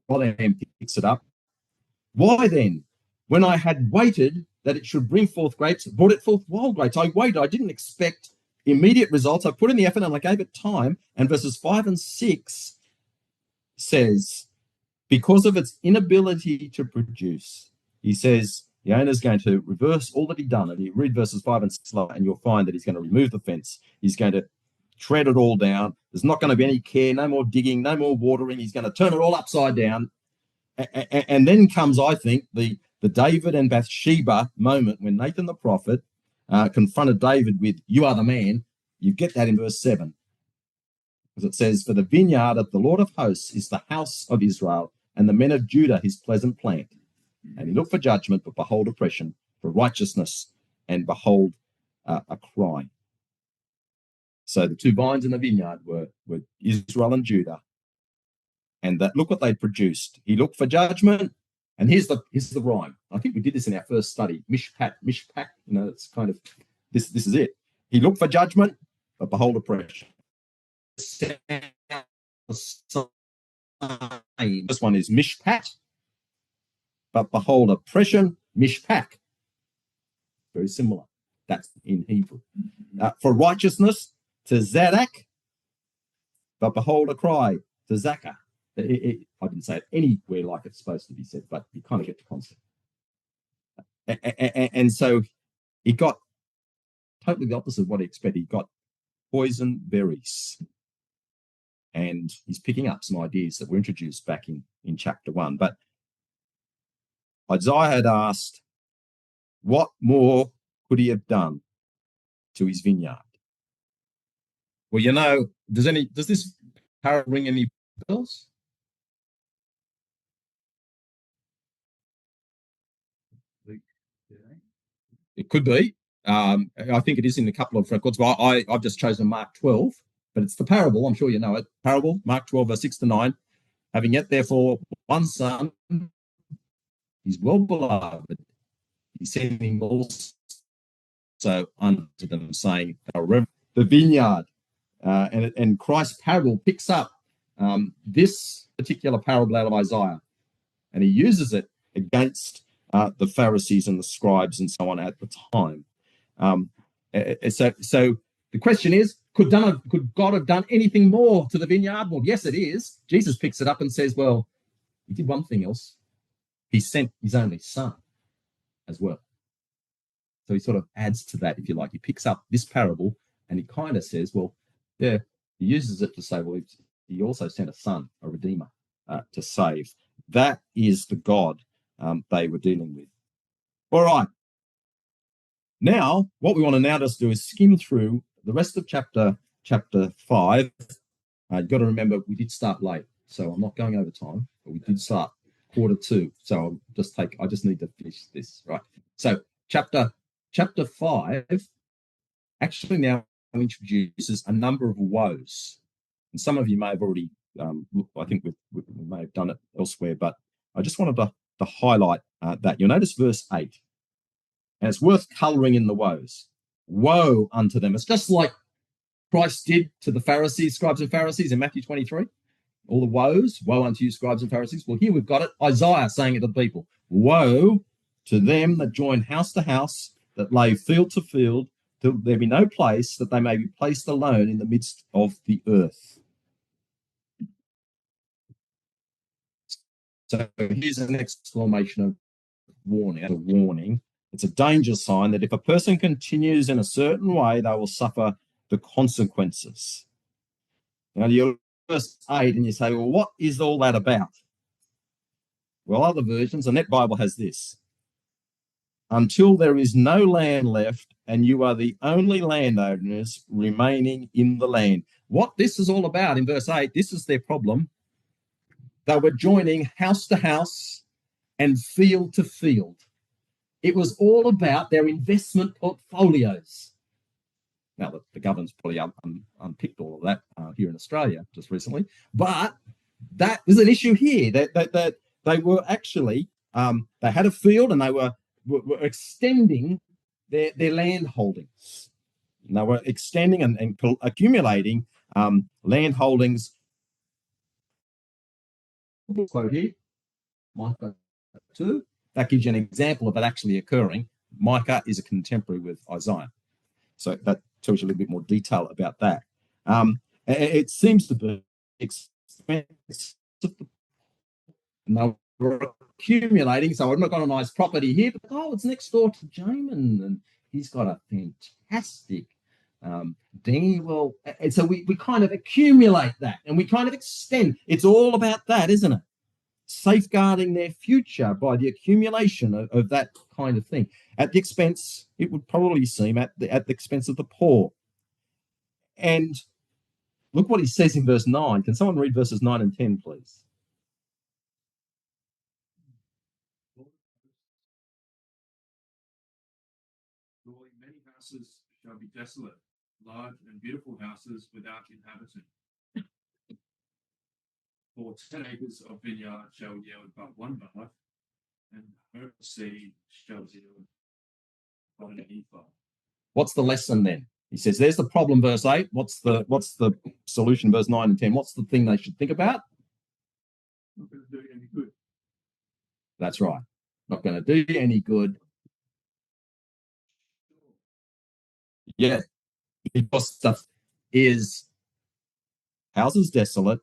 Rotherham picks it up. Why then, when I had waited that it should bring forth grapes, brought it forth wild grapes? I waited. I didn't expect immediate results. I put in the effort and I gave it time. And verses 5 and 6 says, because of its inability to produce, he says the owner's going to reverse all that he'd done. And you read verses 5 and 6, and you'll find that he's going to remove the fence. He's going to tread it all down. There's not going to be any care, no more digging, no more watering. He's going to turn it all upside down. And then comes, I think, the David and Bathsheba moment when Nathan the prophet confronted David with, you are the man. You get that in verse 7. As it says, for the vineyard of the Lord of hosts is the house of Israel, and the men of Judah his pleasant plant. And he looked for judgment, but behold oppression, for righteousness, and behold a cry. So the two vines in the vineyard were Israel and Judah. And that look what they produced. He looked for judgment, and here's the rhyme. I think we did this in our first study. Mishpat. It's kind of this is it. He looked for judgment, but behold oppression. This one is mishpat, but behold oppression, mishpak. Very similar. That's in Hebrew. For righteousness, to Zadok, but behold a cry, to Zakah. I didn't say it anywhere like it's supposed to be said, but you kind of get the concept. And so he got totally the opposite of what he expected. He got poison berries. And he's picking up some ideas that were introduced back in chapter 1. But Isaiah had asked, what more could he have done to his vineyard? Well, does this parable ring any bells? It could be. I think it is in a couple of records. But I've just chosen Mark 12, but it's the parable. I'm sure you know it. Parable, Mark 12, verse 6 to 9. Having yet, therefore, one son, he's well beloved. He sent him also unto them, saying, the vineyard. And Christ's parable picks up this particular parable out of Isaiah, and he uses it against the Pharisees and the scribes and so on at the time. So the question is, could God have done anything more to the vineyard? Well, yes, it is. Jesus picks it up and says, well, he did one thing else. He sent his only son as well. So he sort of adds to that, if you like. He picks up this parable and he kind of says, well, yeah, he uses it to say, well, he also sent a son, a redeemer, to save. That is the God they were dealing with. All right. Now, what we want to now just do is skim through the rest of chapter 5. You've got to remember, we did start late, so I'm not going over time, but we did start 1:45. So I just need to finish this, right? So chapter 5 actually now introduces a number of woes. And some of you may have already, I think we may have done it elsewhere, but I just wanted to to highlight that. You'll notice verse 8. And it's worth colouring in the woes. Woe unto them. It's just like Christ did to the Pharisees, scribes and Pharisees in Matthew 23. All the woes, woe unto you, scribes and Pharisees. Well, here we've got it. Isaiah saying it to the people. Woe to them that join house to house, that lay field to field, till there be no place, that they may be placed alone in the midst of the earth. So here's an exclamation of warning. A warning. It's a danger sign that if a person continues in a certain way, they will suffer the consequences. Now, you're verse 8, and you say, well, what is all that about? Well, other versions, the Net Bible has this. Until there is no land left, and you are the only landowners remaining in the land. What this is all about in verse 8, this is their problem. They were joining house to house and field to field. It was all about their investment portfolios. Now, the government's probably unpicked all of that here in Australia just recently, but that was an issue here. That they were actually, they had a field and they were extending their land holdings. And they were extending and accumulating land holdings. Quote here, Micah 2. That gives you an example of it actually occurring. Micah is a contemporary with Isaiah. So that tells you a little bit more detail about that. It seems to be expensive. And they were accumulating. So I've not got a nice property here, but it's next door to Jamin, and he's got a fantastic dinghy. Well, and so we kind of accumulate that and we kind of extend. It's all about that, isn't it? Safeguarding their future by the accumulation of that kind of thing at the expense, it would probably seem, at the expense of the poor. And look what he says in verse 9. Can someone read verses 9 and 10, please? Surely many houses shall be desolate, large and beautiful houses without inhabitant. For 10 acres of vineyard shall yield but one bud, and her seed shall yield but an ephah. What's the lesson then? He says, there's the problem, verse 8. What's the solution, verse 9 and 10? What's the thing they should think about? Not going to do any good. That's right. Not going to do you any good. Yeah, because stuff is houses desolate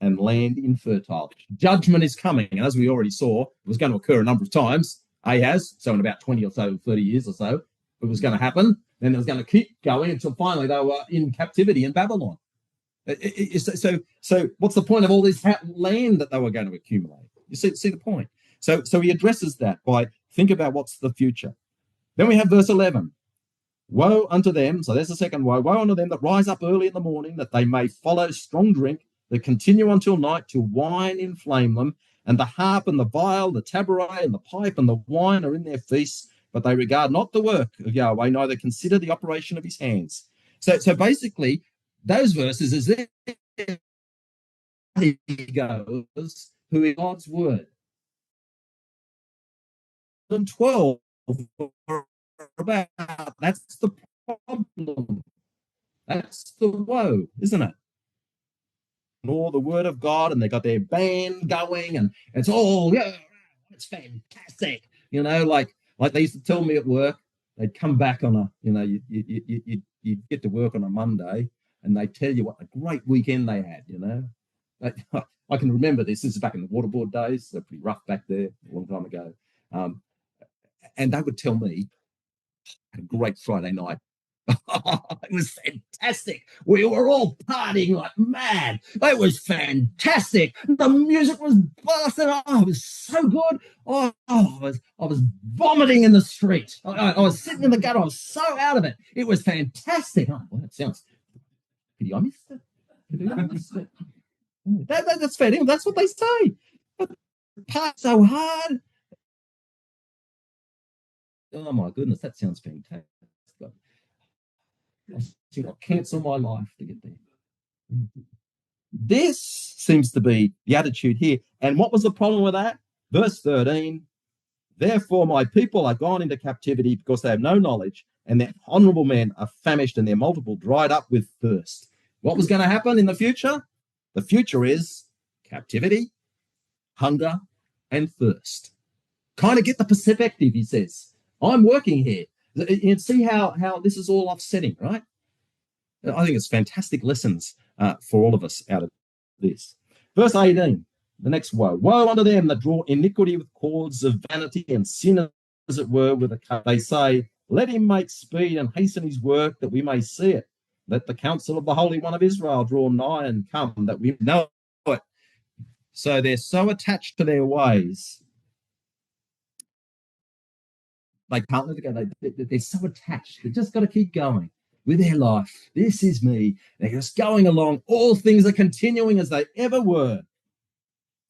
and land infertile. Judgment is coming. And as we already saw, it was going to occur a number of times. Ahaz, so in about 20 or so, 30 years or so, it was going to happen. Then it was going to keep going until finally they were in captivity in Babylon. So what's the point of all this land that they were going to accumulate? You see the point. So he addresses that by think about what's the future. Then we have verse 11. Woe unto them, so there's the second woe. Woe unto them that rise up early in the morning, that they may follow strong drink, that continue until night, till wine inflame them, and the harp and the viol, the tabret and the pipe and the wine are in their feasts, but they regard not the work of Yahweh, neither consider the operation of his hands. So basically, those verses is there he goes, who is God's word. And 12 about that's the problem. That's the woe, isn't it? And all the word of God, and they got their band going, and it's all, yeah, it's fantastic. Like they used to tell me at work, they'd come back on you get to work on a Monday, and they tell you what a great weekend they had. I can remember this. This is back in the waterboard days. They're pretty rough back there, a long time ago. And they would tell me, a great Friday night. It was fantastic. We were all partying like mad. It was fantastic. The music was blasting. It was so good. I was vomiting in the street. I was sitting in the gutter. I was so out of it. It was fantastic. Well, that sounds. Pity I missed it. That's fair. That's what they say. But part so hard. Oh my goodness, that sounds fantastic. I think I'll cancel my life to get there. This seems to be the attitude here. And what was the problem with that? Verse 13, therefore my people are gone into captivity because they have no knowledge, and their honorable men are famished, and their multiple dried up with thirst. What was going to happen in the future? The future is captivity, hunger, and thirst. Kind of get the perspective, he says. I'm working here. You see how this is all offsetting, right? I think it's fantastic lessons for all of us out of this. Verse 18, the next woe. Woe unto them that draw iniquity with cords of vanity, and sin as it were with a cut. They say, let him make speed and hasten his work, that we may see it. Let the counsel of the Holy One of Israel draw nigh and come, that we know it. So they're so attached to their ways, they can't let it go. They're so attached. They've just got to keep going with their life. This is me. They're just going along. All things are continuing as they ever were.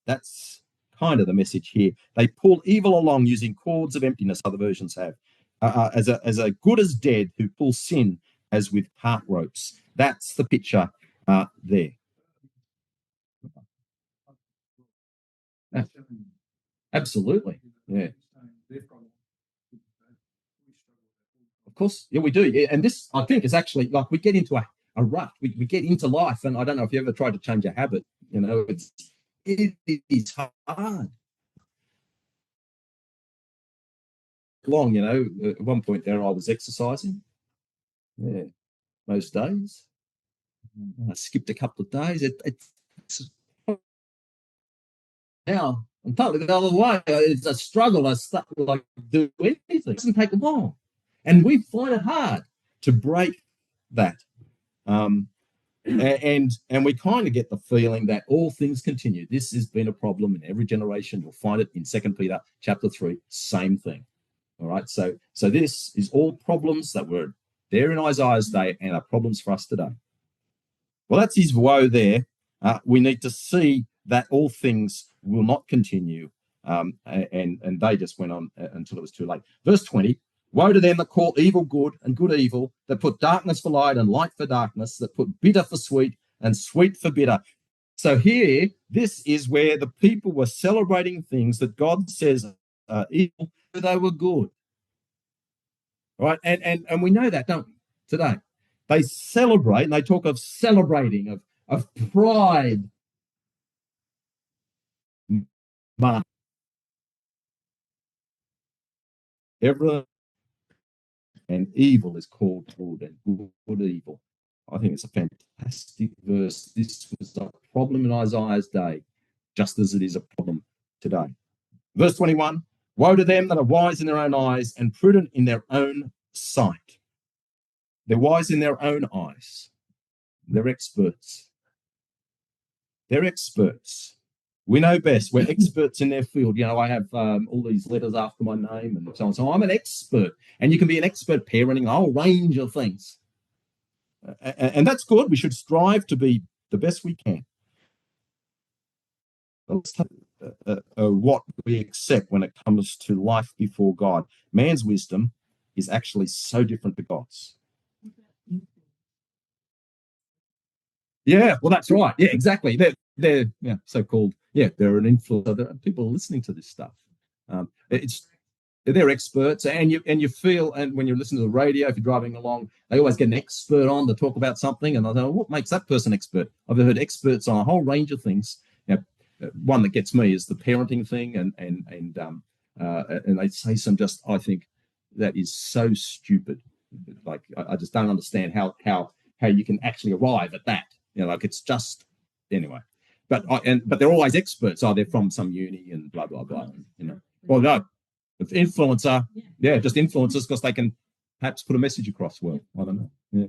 That's kind of the message here. They pull evil along using cords of emptiness, other versions have, as a good as dead who pull sin as with cart ropes. That's the picture there. Absolutely. Yeah. Of course. Yeah, we do. Yeah, and this, I think, is actually like we get into a rut. We get into life. And I don't know if you ever tried to change a habit. You know, it is hard. Long, you know, at one point there I was exercising. Yeah. Most days. I skipped a couple of days. It's now I'm totally the other way. It's a struggle. I start like do anything. It doesn't take long, and we find it hard to break that. And we kind of get the feeling that all things continue. This has been a problem in every generation. You'll find it in 2 Peter chapter 3. Same thing. All right. So this is all problems that were there in Isaiah's day and are problems for us today. Well, that's his woe there. We need to see that all things will not continue. And they just went on until it was too late. Verse 20, woe to them that call evil good and good evil, that put darkness for light and light for darkness, that put bitter for sweet and sweet for bitter. So here, this is where the people were celebrating things that God says are evil, but they were good. Right? And we know that, don't we, today? They celebrate, and they talk of celebrating, of pride. Everything and evil is called good and good evil. I think it's a fantastic verse. This was a problem in Isaiah's day, just as it is a problem today. Verse 21, woe to them that are wise in their own eyes and prudent in their own sight. They're wise in their own eyes. They're experts. They're experts. We know best. We're experts in their field. You know, I have all these letters after my name and so on. So I'm an expert. And you can be an expert parenting a whole range of things. And that's good. We should strive to be the best we can. Let's take what we accept when it comes to life before God. Man's wisdom is actually so different to God's. Yeah, well, that's right. Yeah, exactly. They're so-called. Yeah, they're an influencer. People are listening to this stuff. They're experts, and you feel, and when you listen to the radio, if you're driving along, they always get an expert on to talk about something, and I know what makes that person expert. I've heard experts on a whole range of things. You know, one that gets me is the parenting thing, and they say some just, I think that is so stupid. Like I just don't understand how you can actually arrive at that. You know, like it's just anyway. But they're always experts. Oh, they're from some uni and blah blah blah. You know, well, no, it's influencer. Yeah, just influencers because they can perhaps put a message across well. I don't know.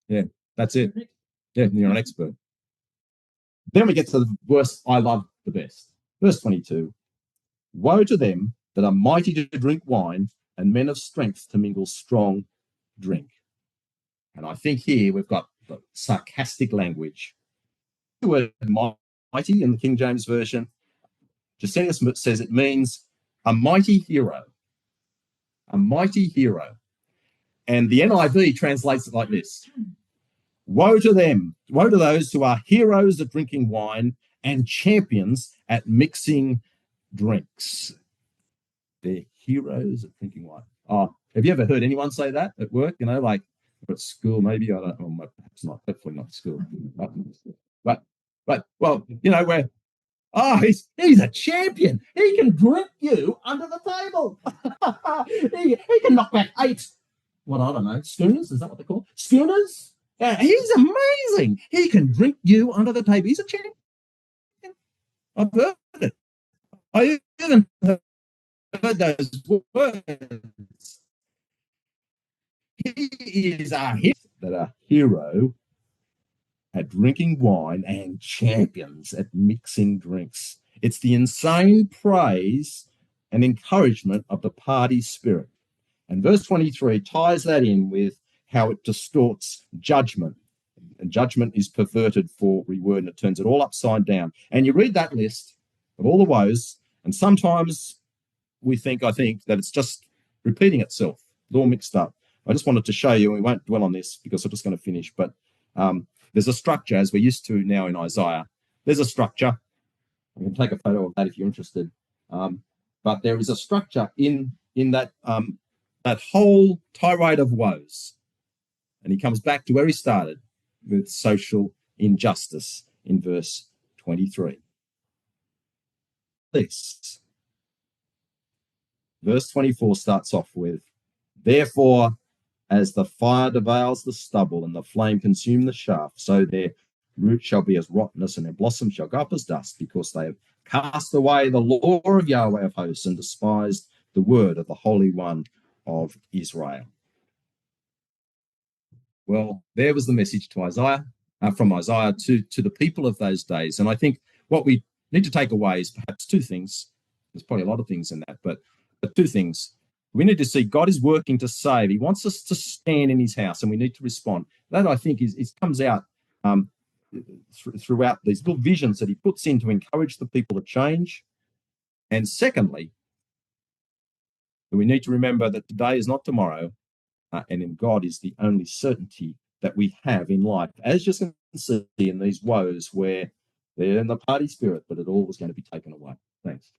Yeah, that's it. Yeah, you're an expert. Then we get to the verse I love the best. Verse 22. Woe to them that are mighty to drink wine and men of strength to mingle strong drink. And I think here we've got the sarcastic language. The word mighty in the King James Version, Justinus says it means a mighty hero. A mighty hero. And the NIV translates it like this. Woe to them, woe to those who are heroes at drinking wine and champions at mixing drinks. They're heroes at drinking wine. Oh, have you ever heard anyone say that at work? You know, like at school, maybe. I don't know, perhaps not, hopefully not school. But well, you know, where he's a champion. He can drink you under the table. he can knock back 8, what, I don't know, schooners, is that what they're called? Schooners? Yeah, he's amazing. He can drink you under the table. He's a champion. I've heard it. I even heard those words. He is a hero at drinking wine and champions at mixing drinks. It's the insane praise and encouragement of the party spirit. And verse 23 ties that in with how it distorts judgment. And judgment is perverted for reword, and it turns it all upside down. And you read that list of all the woes, and sometimes I think that it's just repeating itself. It's all mixed up. I just wanted to show you, and we won't dwell on this because I'm just going to finish, but there's a structure, as we're used to now in Isaiah. There's a structure. You can take a photo of that if you're interested. But there is a structure in that that whole tirade of woes. And he comes back to where he started with social injustice in verse 23. This. Verse 24 starts off with, therefore, as the fire devours the stubble and the flame consume the shaft, so their root shall be as rottenness and their blossom shall go up as dust, because they have cast away the law of Yahweh of hosts and despised the word of the Holy One of Israel. Well, there was the message to Isaiah, from Isaiah to the people of those days. And I think what we need to take away is perhaps 2 things. There's probably a lot of things in that, but 2 things. We need to see God is working to save. He wants us to stand in his house, and we need to respond. That, I think, comes out throughout these little visions that he puts in to encourage the people to change. And secondly, we need to remember that today is not tomorrow, and in God is the only certainty that we have in life, as you can see in these woes where they're in the party spirit, but it all was going to be taken away. Thanks.